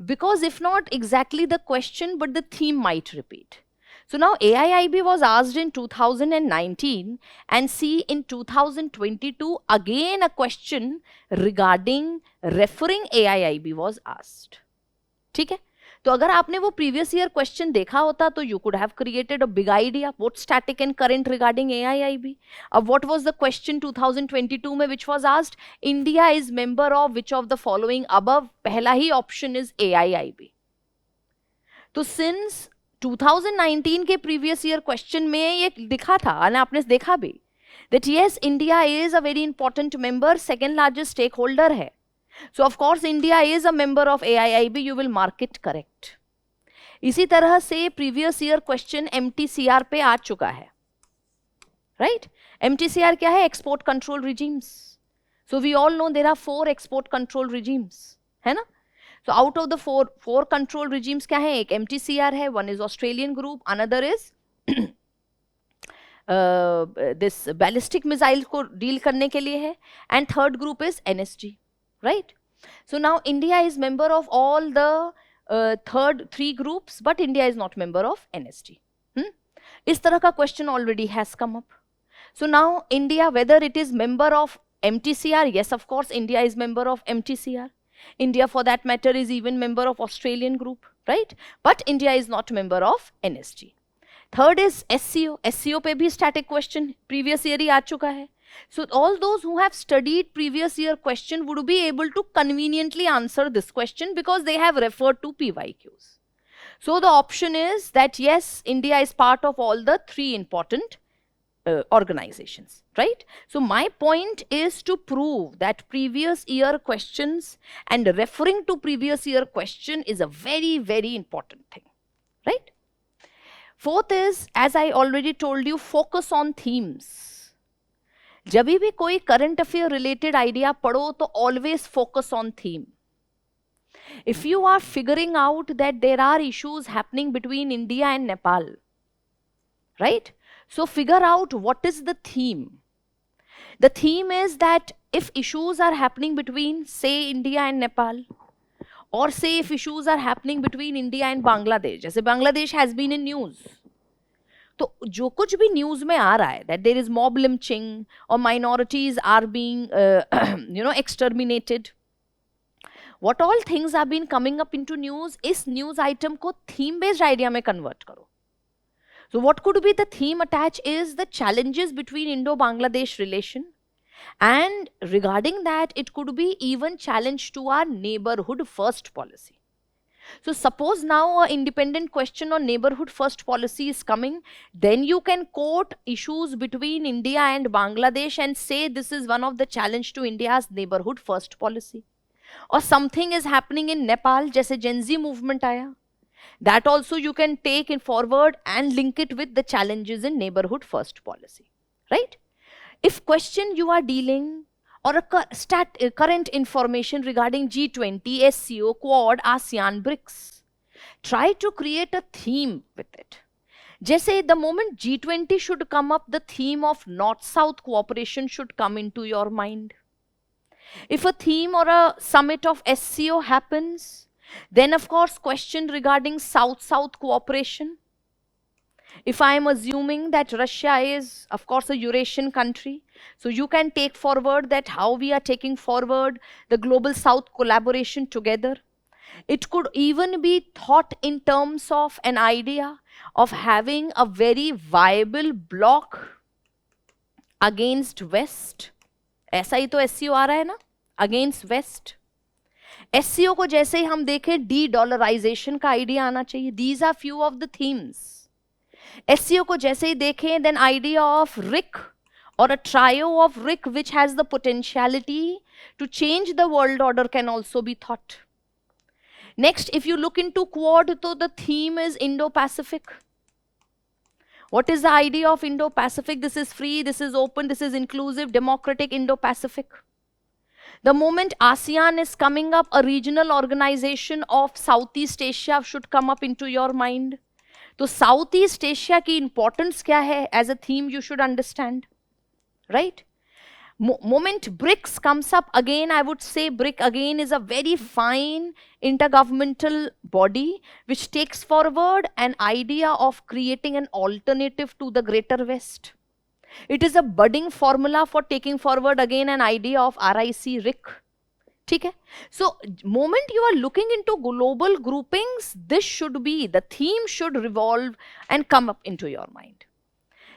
because if not exactly the question but the theme might repeat. So now AIIB was asked in 2019 and see in 2022 again a question regarding referring AIIB was asked. ठीक है, तो अगर आपने वो previous year question देखा होता तो you could have created a big idea what static and current regarding AIIB. अब व्हाट वाज द क्वेश्चन 2022 में which was asked? India is member of which of the following above? पहला ही option is AIIB. तो since 2019 के previous year question में ये दिखा था और आपने देखा भी that yes India is a very important member, second largest stakeholder है. So of course India is a member of AIIB, you will mark it correct. इसी तरह से previous year question MTCR पे आ चुका है, right? MTCR क्या है? Export control regimes. So we all know there are 4 export control regimes, है ना? So out of the four control regimes क्या है? एक MTCR है, one is Australian group, another is this ballistic missile को deal करने के लिए है, and third group is NSG. Right? So now India is member of all the third 3 groups, but India is not member of NSG. इस तरह का question already has come up. So now India, whether it is member of MTCR, yes, of course, India is member of MTCR. India, for that matter, is even member of Australian group, right? But India is not member of NSG. Third is SCO. SCO पे भी static question previous year ही आ चुका है. So all those who have studied previous year question would be able to conveniently answer this question because they have referred to PYQs. So the option is that yes, India is part of all the 3 important organizations, right? So my point is to prove that previous year questions and referring to previous year question is a very, very important thing, right? Fourth is, as I already told you, focus on themes. जब भी कोई current affair related idea पढ़ो तो always focus on theme. If you are figuring out that there are issues happening between India and Nepal, right? So figure out what is the theme. The theme is that if issues are happening between say India and Nepal, और say if issues are happening between India and Bangladesh, जैसे Bangladesh has been in news, तो जो कुछ भी news में आ रहा है that there is mob lynching और minorities are being exterminated, what all things are been coming up into news, इस न्यूज आइटम को थीम बेस्ड आइडिया में कन्वर्ट करो. So what could be the theme attach is the challenges between Indo Bangladesh relation, and regarding that it could be even challenge to our neighborhood first policy. So suppose now an independent question on neighborhood first policy is coming, then you can quote issues between India and Bangladesh and say this is one of the challenge to India's neighborhood first policy. Or something is happening in Nepal, जैसे Gen Z movement आया, that also you can take it forward and link it with the challenges in neighborhood first policy, right? If question you are dealing or a current information regarding G20, SCO, Quad, ASEAN, BRICS, try to create a theme with it. Just say the moment G20 should come up, the theme of North-South cooperation should come into your mind. If a theme or a summit of SCO happens, Then of course question regarding South-South cooperation. If I am assuming that Russia is, of course, a Eurasian country, so you can take forward that how we are taking forward the Global South collaboration together. It could even be thought in terms of an idea of having a very viable bloc against West. ऐसा ही तो SCO आ रहा है ना, against West. SCO को जैसे ही हम देखें de-dollarization का आइडिया आना चाहिए. These are few of the themes. SCO को जैसे ही देखें, then idea of RIC or a trio of RIC which has the potentiality to change the world order can also be thought. Next, if you look into Quad, so the theme is Indo-Pacific. What is the idea of Indo-Pacific? This is free, this is open, this is inclusive, democratic Indo-Pacific. The moment ASEAN is coming up, a regional organization of Southeast Asia should come up into your mind. तो south east Asia की importance क्या है as a theme you should understand, right? Moment BRICS comes up again, I would say BRIC again is a very fine intergovernmental body which takes forward an idea of creating an alternative to the Greater West. It is a budding formula for taking forward again an idea of RIC RIC. ठीक है? So moment you are looking into global groupings, this should be, the theme should revolve and come up into your mind.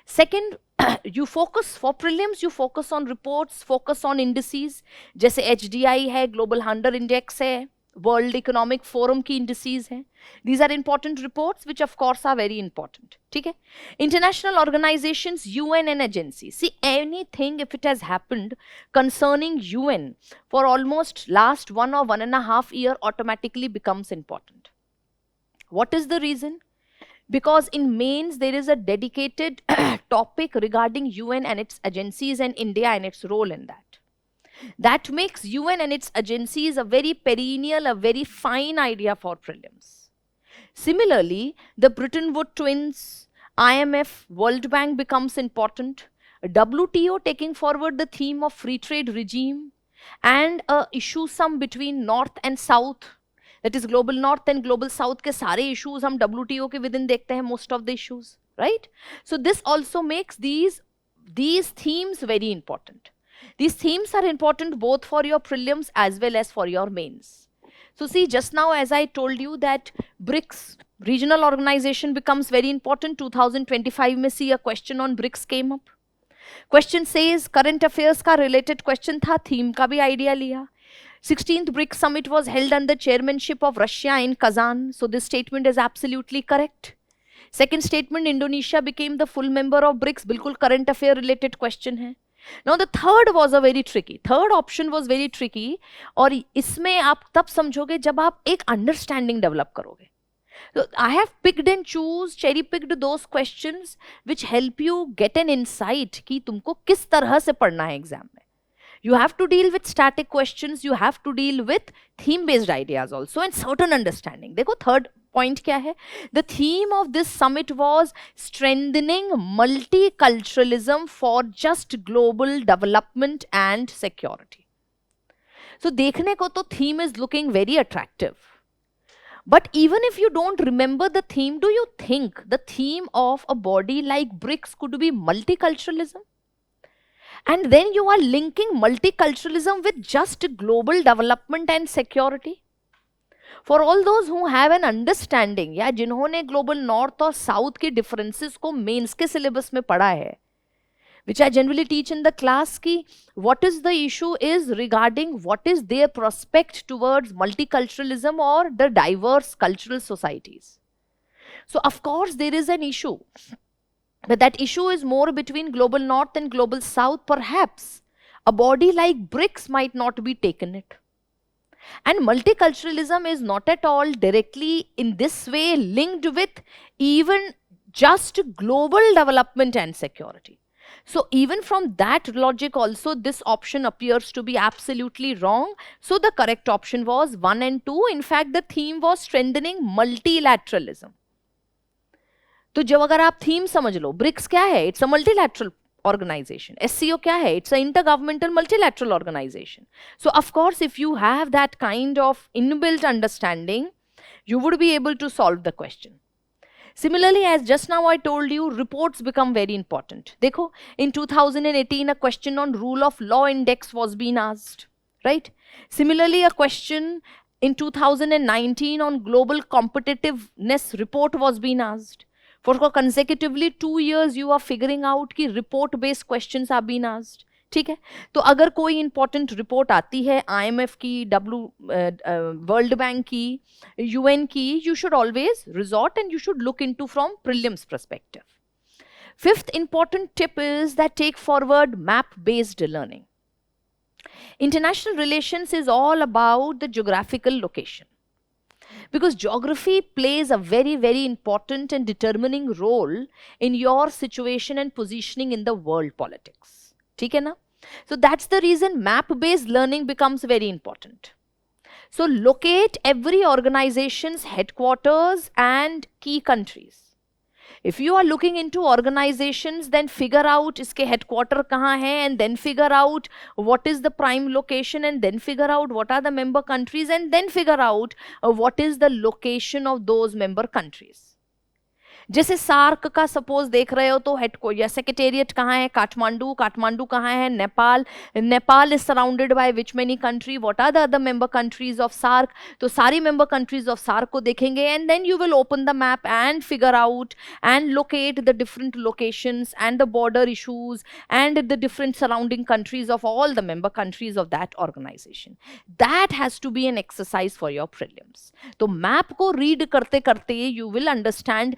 Second, you focus for prelims, you focus on reports, focus on indices. जैसे HDI है, Global Hunger Index है, World Economic Forum की indices हैं. These are important reports which of course are very important. ठीक है? International organizations, UN and agencies. See, anything if it has happened concerning UN for almost last 1 or 1.5 years automatically becomes important. What is the reason? Because in mains there is a dedicated topic regarding UN and its agencies and India and its role in that. That makes UN and its agencies a very perennial, a very fine idea for prelims. Similarly, the Bretton Woods twins, IMF, World Bank becomes important. WTO taking forward the theme of free trade regime and a issue sum between North and South. That is global North and global South के सारे issues हम WTO के within देखते हैं, most of the issues, right? So this also makes these themes very important. These themes are important both for your prelims as well as for your mains. So see, just now as I told you that BRICS, regional organization becomes very important. 2025 में see a question on BRICS came up. Question says current affairs का related question था, theme का भी idea लिया. 16th BRICS summit was held under chairmanship of Russia in Kazan. So this statement is absolutely correct. Second statement, Indonesia became the full member of BRICS. बिल्कुल current affair related question है. Now the third was a very tricky. Third option was very tricky. और इसमें आप तब समझोगे जब आप एक understanding develop करोगे. So I have picked and choose, cherry picked those questions which help you get an insight कि तुमको किस तरह से पढ़ना है एग्जाम में. You have to deal with static questions, you have to deal with theme based ideas also and certain understanding. देखो third point क्या है? The theme of this summit was strengthening multiculturalism for just global development and security. So देखने को तो theme is looking very attractive. But even if you don't remember the theme, do you think the theme of a body like BRICS could be multiculturalism? And then you are linking multiculturalism with just global development and security. For all those who have an understanding, या जिन्होंने global north और south के differences को mains के syllabus में पढ़ा है, which I generally teach in the class ki what is the issue is regarding what is their prospect towards multiculturalism or the diverse cultural societies. So of course there is an issue. But that issue is more between global north and global south. Perhaps a body like BRICS might not be taken it. And multiculturalism is not at all directly in this way linked with even just global development and security. So even from that logic also this option appears to be absolutely wrong. So the correct option was 1 and 2. In fact the theme was strengthening multilateralism. तो जब अगर आप theme समझ लो, BRICS क्या है? It's a multilateral organization. SCO क्या है? It's an intergovernmental multilateral organization. So of course, if you have that kind of inbuilt understanding, you would be able to solve the question. Similarly, as just now I told you, reports become very important. देखो, in 2018, a question on rule of law index was being asked, right? Similarly, a question in 2019 on global competitiveness report was being asked. For consecutively 2 years, you are figuring out कि report based questions are being asked. ठीक है, तो अगर कोई important report आती है IMF की, world bank की, UN की, you should always resort and you should look into from prelims perspective. Fifth important tip is that take forward map based learning. International relations is all about the geographical location, because geography plays a very, very important and determining role in your situation and positioning in the world politics. ठीक है ना? So that's the reason map based learning becomes very important. So locate every organization's headquarters and key countries. If you are looking into organizations, then figure out iske headquarter kahan hai, and then figure out what is the prime location, and then figure out what are the member countries, and then figure out what is the location of those member countries. जैसे SAARC का suppose देख रहे हो तो हेडको या secretariat कहाँ है? काठमांडू. काठमांडू कहाँ है? Nepal. Nepal is surrounded by which many country? What are the other member countries of SAARC? तो सारी मेंबर कंट्रीज ऑफ सार्क को देखेंगे, and then you will open the map and figure out and locate the different locations and the border issues and the different surrounding countries of all the member countries of that organisation. That has to be an exercise for your prelims. तो map को read करते करते you will understand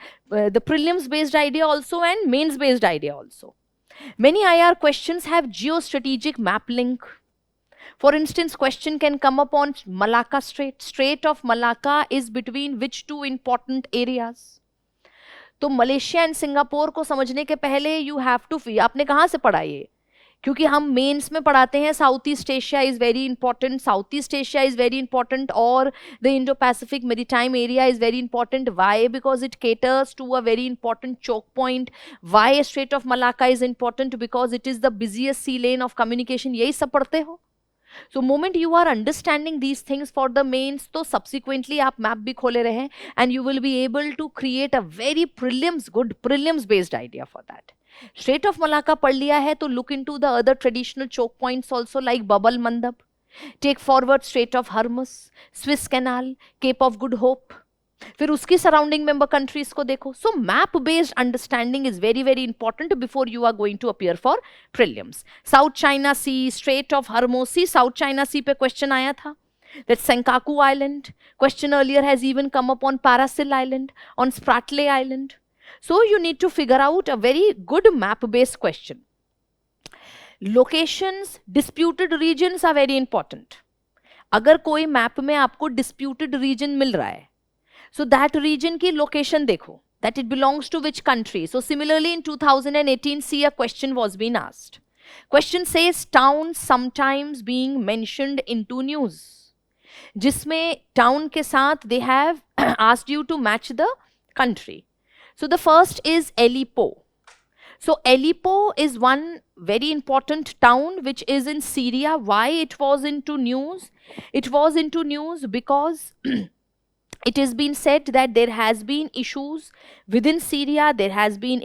the prelims based idea also and mains based idea also. Many IR questions have geostrategic map link. For instance, question can come up on Malacca Strait. Strait of Malacca is between which two important areas? तो Malaysia and Singapore को समझने के पहले you have to, आपने कहाँ से पढ़ा ये? क्योंकि हम मेंस में पढ़ाते हैं South east Asia is very important, South east Asia is very important, और the Indo Pacific maritime area is very important. Why? Because it caters to a very important choke point. Why strait of Malacca is important? Because it is the busiest sea lane of communication. यही सब पढ़ते हो. So moment you are understanding these things for the mains, तो subsequently आप map भी खोले रहे and you will be able to create a very good prelims based idea for that. Strait of Malacca पढ़ लिया है तो look into the other traditional choke points also like Bab el Mandab. Take forward Strait of Hormuz, Suez Canal, Cape of Good Hope. फिर उसकी surrounding member countries को देखो. So map based understanding is very very important before you are going to appear for prelims. South China Sea, Strait of Hormuz sea, South China Sea पे question आया था. That Senkaku Island question earlier has even come up on Parasil Island, on Spratly Island. So you need to figure out a very good map based question. Locations, disputed regions are very important. अगर कोई map में आपको disputed region मिल रहा है, so that region की location देखो, that it belongs to which country. So similarly in 2018, see, a question was being asked. Question says towns sometimes being mentioned into news, जिसमें town के साथ they have asked you to match the country. So the first is Aleppo. So Aleppo is one very important town which is in Syria. Why it was into news? It was into news because it has been said that there has been issues within Syria, there has been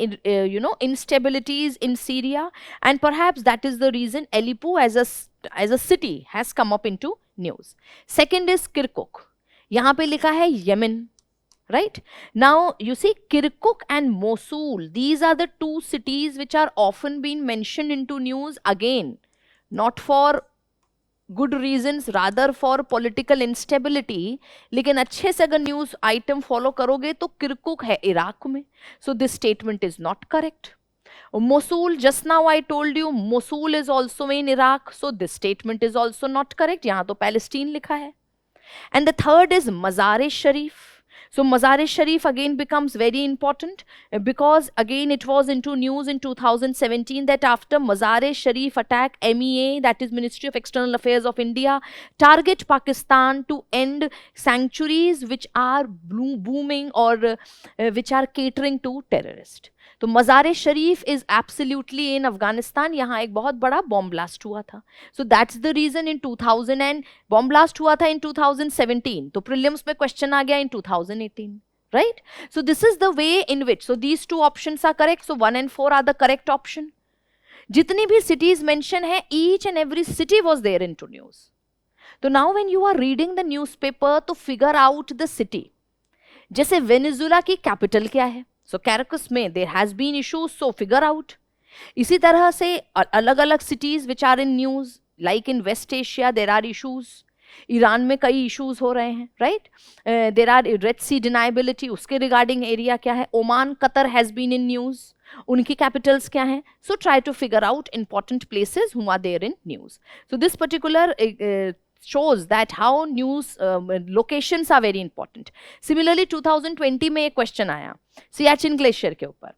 instabilities in Syria, and perhaps that is the reason Aleppo as a city has come up into news. Second is Kirkuk. यहाँ पे लिखा है Yemen. Right? Now you see Kirkuk and Mosul, these are the two cities which are often being mentioned into news, again not for good reasons, rather for political instability. लेकिन अच्छे से अगर news item follow करोगे तो Kirkuk है Iraq में, so this statement is not correct. Mosul, just now I told you Mosul is also in Iraq, so this statement is also not correct. यहाँ तो Palestine लिखा है. And the third is Mazar-e-Sharif. So Mazar-e-Sharif again becomes very important because again it was into news in 2017 that after Mazar-e-Sharif attack, MEA, that is Ministry of External Affairs of India, target Pakistan to end sanctuaries which are booming or which are catering to terrorists. तो Mazar Sharif is absolutely in Afghanistan, यहाँ एक बहुत बड़ा bomb blast हुआ था. So that's the reason in 2000 and bomb blast हुआ था इन 2017, तो प्रीलिम्स में क्वेश्चन आ गया इन 2018, right? So this is the way in which, so these two options are correct, so 1 and 4 are the correct option. जितनी भी cities mention है, each and every city was there into news. तो now when you are reading the newspaper to figure out the city, जैसे Venezuela की capital क्या है, so Caracas में there has been issues, so figure out. इसी तरह से अलग अलग cities which are in news, like in West Asia there are issues, Iran में कई इश्यूज हो रहे हैं, right? There are Red Sea deniability, उसके रिगार्डिंग एरिया क्या है. Oman, Qatar has been in news, उनकी कैपिटल्स क्या हैं. So try to figure out important places who are there in news. So this particular shows that how news locations are very important. Similarly 2020 में एक question आया Siachen glacier के ऊपर,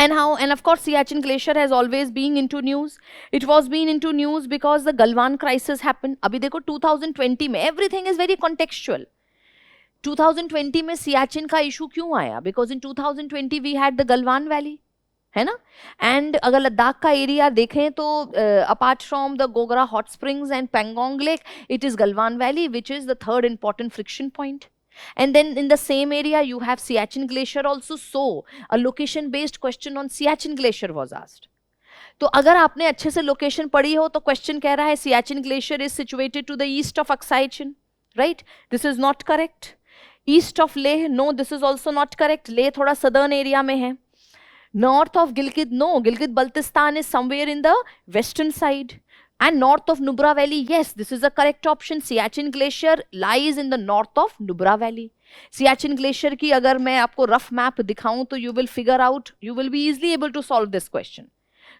and of course Siachen glacier has always been into news. It was been into news because the Galwan crisis happened. अभी देखो 2020 में everything is very contextual. 2020 में सियाचिन का इशू क्यों आया? Because in 2020 we had the Galwan Valley, है ना. And अगर लद्दाख का एरिया देखें तो apart from the Gogra hot springs and Pangong lake, it is Galwan valley which is the third important friction point. And then in the same area you have Siachen glacier also, so a location based question on Siachen glacier was asked. तो अगर आपने अच्छे से location पढ़ी हो तो question कह रहा है Siachen glacier is situated to the east of Aksai Chin, right? This is not correct. East of Leh, no, this is also not correct. Leh थोड़ा सदर्न एरिया में है. North of Gilgit, no, Gilgit Baltistan is somewhere in the western side. And north of Nubra Valley, yes, this is the correct option. Siachen Glacier lies in the north of Nubra Valley. Siachen Glacier की अगर मैं आपको rough map दिखाऊं तो you will figure out, you will be easily able to solve this question.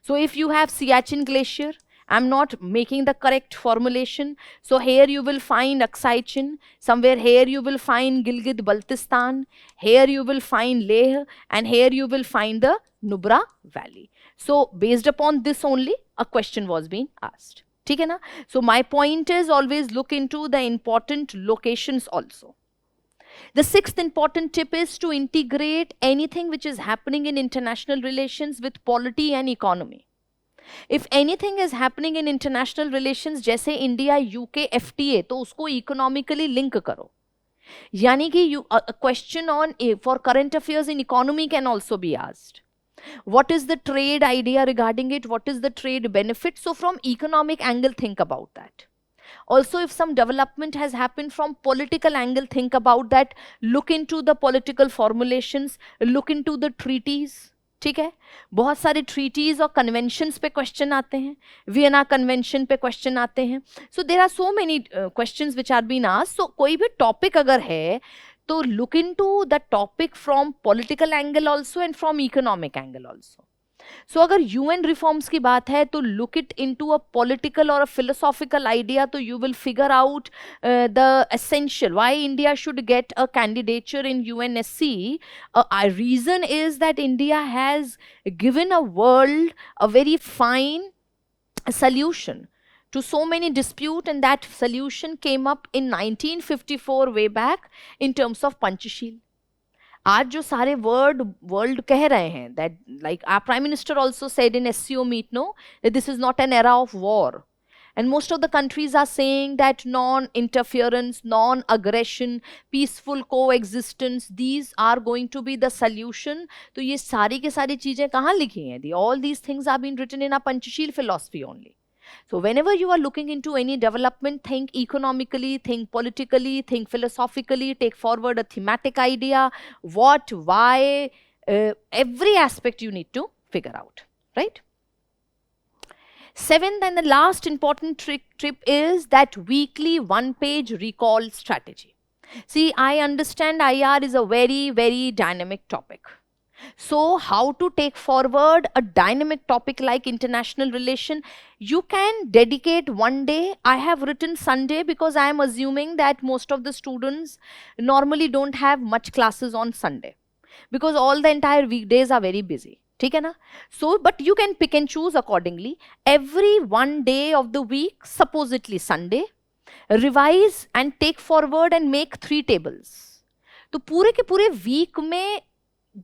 So if you have Siachen Glacier, I'm not making the correct formulation. So here you will find Aksai Chin, somewhere here you will find Gilgit Baltistan, here you will find Leh, and here you will find the Nubra Valley. So based upon this only a question was being asked. ठीक है ना? So my point is always look into the important locations also. The sixth important tip is to integrate anything which is happening in international relations with polity and economy. If anything is happening in international relations जैसे India UK FTA, तो उसको economically link करो. यानी कि a question on for current affairs in economy can also be asked. What is the trade idea regarding it? What is the trade benefit? So from economic angle, think about that. Also, if some development has happened from political angle, think about that. Look into the political formulations, look into the treaties. ठीक है, बहुत सारे treaties और conventions पे question आते हैं, Vienna convention पे question आते हैं. So there are so many questions which are been asked. So कोई भी टॉपिक अगर है तो look into the topic from political angle also and from economic angle also. So अगर यूएन रिफॉर्म्स की बात है तो look it into a political और अ फिलोसॉफिकल आइडिया, तो you will figure out the essential why India should get a candidature in UNSC. Reason is that India has given a world a very fine solution to so many dispute, and that solution came up in 1954 way back in terms of Panchashil. आज जो सारे world कह रहे हैं that like our prime minister also said in SCO meet, no, that this is not an era of war, and most of the countries are saying that non-interference, non-aggression, peaceful coexistence, these are going to be the solution. तो ये सारी के सारी चीजें कहाँ लिखी हैं? All these things have been written in a Panchashil philosophy only. So whenever you are looking into any development, think economically, think politically, think philosophically, take forward a thematic idea, what, why, every aspect you need to figure out, right? Seventh and the last important tip is that weekly one-page recall strategy. See, I understand IR is a very, very dynamic topic. So how to take forward a dynamic topic like international relation? You can dedicate one day. I have written Sunday because I am assuming that most of the students normally don't have much classes on Sunday because all the entire weekdays are very busy. ठीक है ना? So, but you can pick and choose accordingly. Every one day of the week, supposedly Sunday, revise and take forward and make 3 tables. तो पूरे के पूरे week में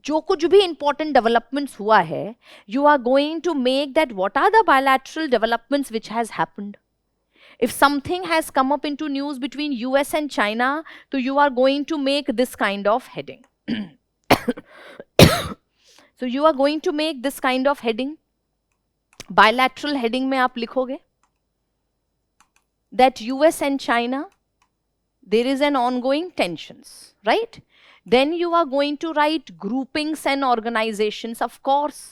जो कुछ भी इंपॉर्टेंट डेवलपमेंट्स हुआ है, you are going to make that what are the bilateral developments which has happened. If something has come up into news between US and China, so you are going to make this kind of heading. So you are going to make this kind of heading. Bilateral heading में आप लिखोगे that US and China, there is an ongoing tensions, right? Then you are going to write groupings and organizations. Of course,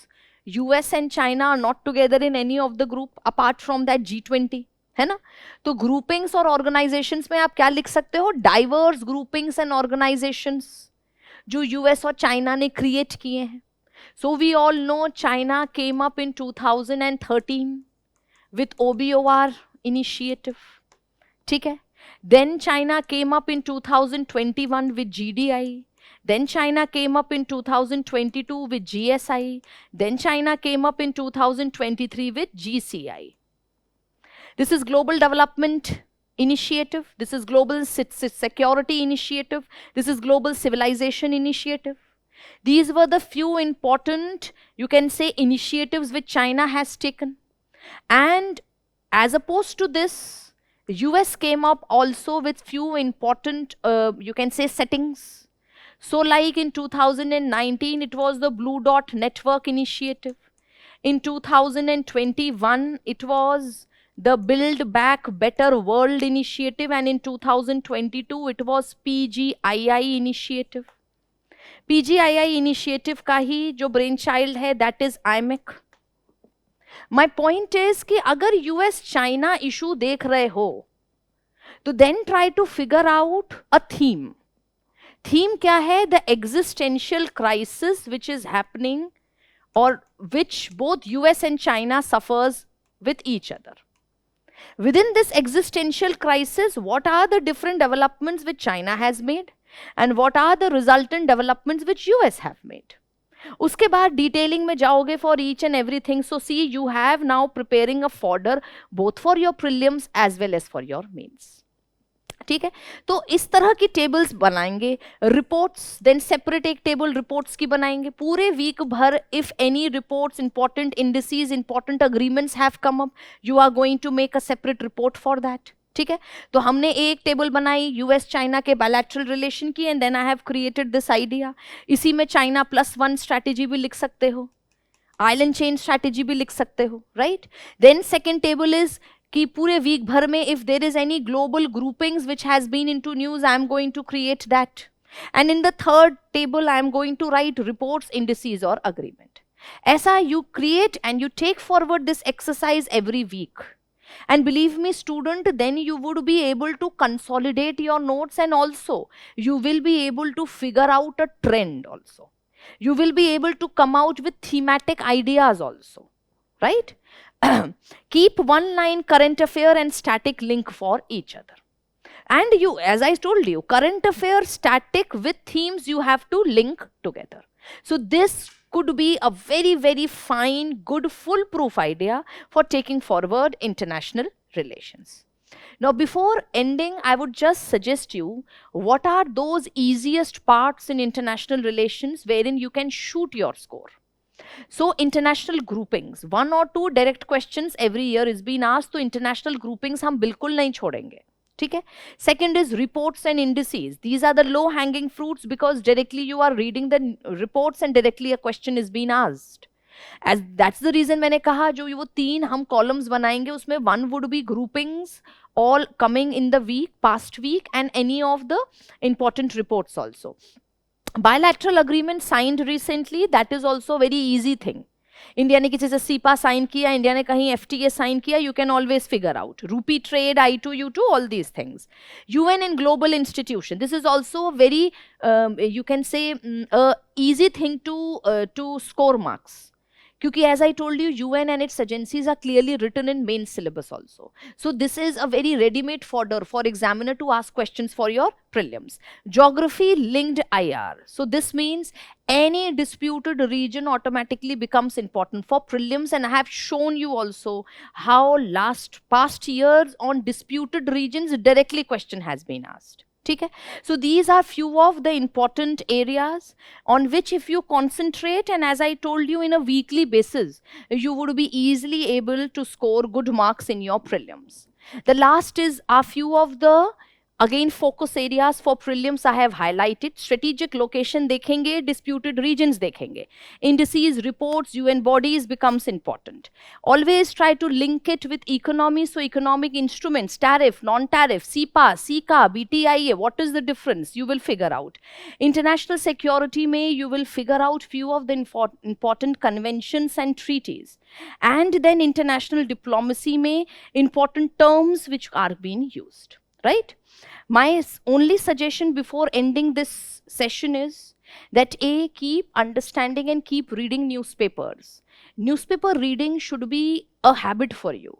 US and China are not together in any of the group apart from that G20, है ना? तो groupings और organizations में आप क्या लिख सकते हो? Diverse groupings and organizations जो US और China ने create किए हैं. So we all know China came up in 2013 with OBOR initiative. ठीक है? Then China came up in 2021 with GDI. Then China came up in 2022 with GSI. Then China came up in 2023 with GCI. This is Global Development Initiative. This is Global Security Initiative. This is Global Civilization Initiative. These were the few important, you can say, initiatives which China has taken. And as opposed to this, the US came up also with few important, you can say, settings. So like in 2019, it was the Blue Dot Network Initiative. In 2021, it was the Build Back Better World Initiative. And in 2022, it was PGII Initiative. PGII Initiative का ही जो brain child है, that is IMEC. My point is कि अगर US China issue देख रहे हो तो then try to figure out a theme. Theme क्या है? The existential crisis which is happening or which both US and China suffers with each other. Within this existential crisis, what are the different developments which China has made and what are the resultant developments which US have made? उसके बाद detailing में जाओगे for each and everything. So see you have now preparing a folder both for your prelims as well as for your mains. ठीक है, तो इस तरह की टेबल्स बनाएंगे. रिपोर्ट्स, देन सेपरेट एक टेबल रिपोर्ट्स की बनाएंगे पूरे वीक भर. If any reports, important indices, important agreements have come up, you are going to make a separate report for that. ठीक है, तो हमने एक टेबल बनाई यूएस चाइना के बायलैटरल रिलेशन की and then I have created this idea. इसी में चाइना +1 स्ट्रैटेजी भी लिख सकते हो, आइलैंड चेन स्ट्रैटेजी भी लिख सकते हो, right. Then second table is कि पूरे वीक भर में if there is any global groupings which has been into news, I am going to create that. And in the third table I am going to write reports, indices और agreement. ऐसा you create and you take forward this exercise every week. And believe me student, then you would be able to consolidate your notes and also you will be able to figure out a trend also. You will be able to come out with thematic ideas also, right? Keep one line current affair and static link for each other. And you, as I told you, current affair, static with themes you have to link together. So this could be a very, very fine, good, foolproof idea for taking forward international relations. Now, before ending, I would just suggest you what are those easiest parts in international relations wherein you can shoot your score. So, international groupings, 1 or 2 direct questions every year is being asked. तो international groupings हम बिल्कुल नहीं छोड़ेंगे. ठीक है. Second is reports and indices. These are the low hanging fruits because directly you are reading the reports and directly a question is being asked. As that's the reason मैंने कहा जो वो 3 हम columns बनाएंगे उसमें 1 would be groupings all coming in the week, past week, and any of the important reports also. Bilateral agreement signed recently, that is also a very easy thing. India ने किसी से सीपा साइन किया, India ने कहीं FTA sign किया, you can always figure out. Rupee trade, I2U2, all these things. UN and global institution, this is also very you can say easy thing to score marks. क्योंकि as I told you, UN and its agencies are clearly written in main syllabus also. So this is a very ready-made fodder for examiner to ask questions for your prelims. Geography linked IR. So this means any disputed region automatically becomes important for prelims, and I have shown you also how past years on disputed regions directly question has been asked. ठीक है. So these are few of the important areas on which if you concentrate, and as I told you, in a weekly basis, you would be easily able to score good marks in your prelims. The last is a few of the again focus areas for prelims I have highlighted. Strategic location dekhenge, disputed regions dekhenge, indices, reports, UN bodies becomes important. Always try to link it with economy. So economic instruments, tariff, non-tariff, CPA, CICA, BTIA, what is the difference? You will figure out. International security may you will figure out few of the important conventions and treaties. And then international diplomacy may important terms which are being used, right? My only suggestion before ending this session is that keep understanding and keep reading newspapers. Newspaper reading should be a habit for you.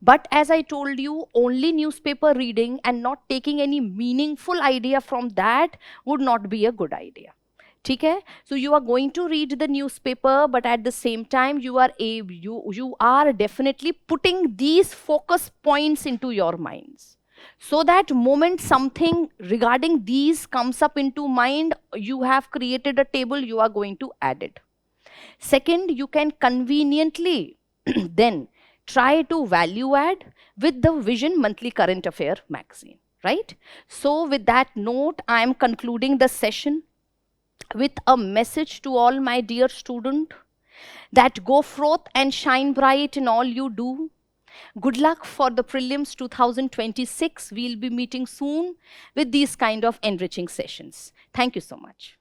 But as I told you, only newspaper reading and not taking any meaningful idea from that would not be a good idea. Okay? So you are going to read the newspaper, but at the same time, you are definitely putting these focus points into your minds. So that moment something regarding these comes up into mind, you have created a table, you are going to add it. Second, you can conveniently then try to value add with the Vision Monthly Current Affair magazine, right? So with that note, I am concluding the session with a message to all my dear students that go forth and shine bright in all you do. Good luck for the prelims 2026. We'll be meeting soon with these kind of enriching sessions. Thank you so much.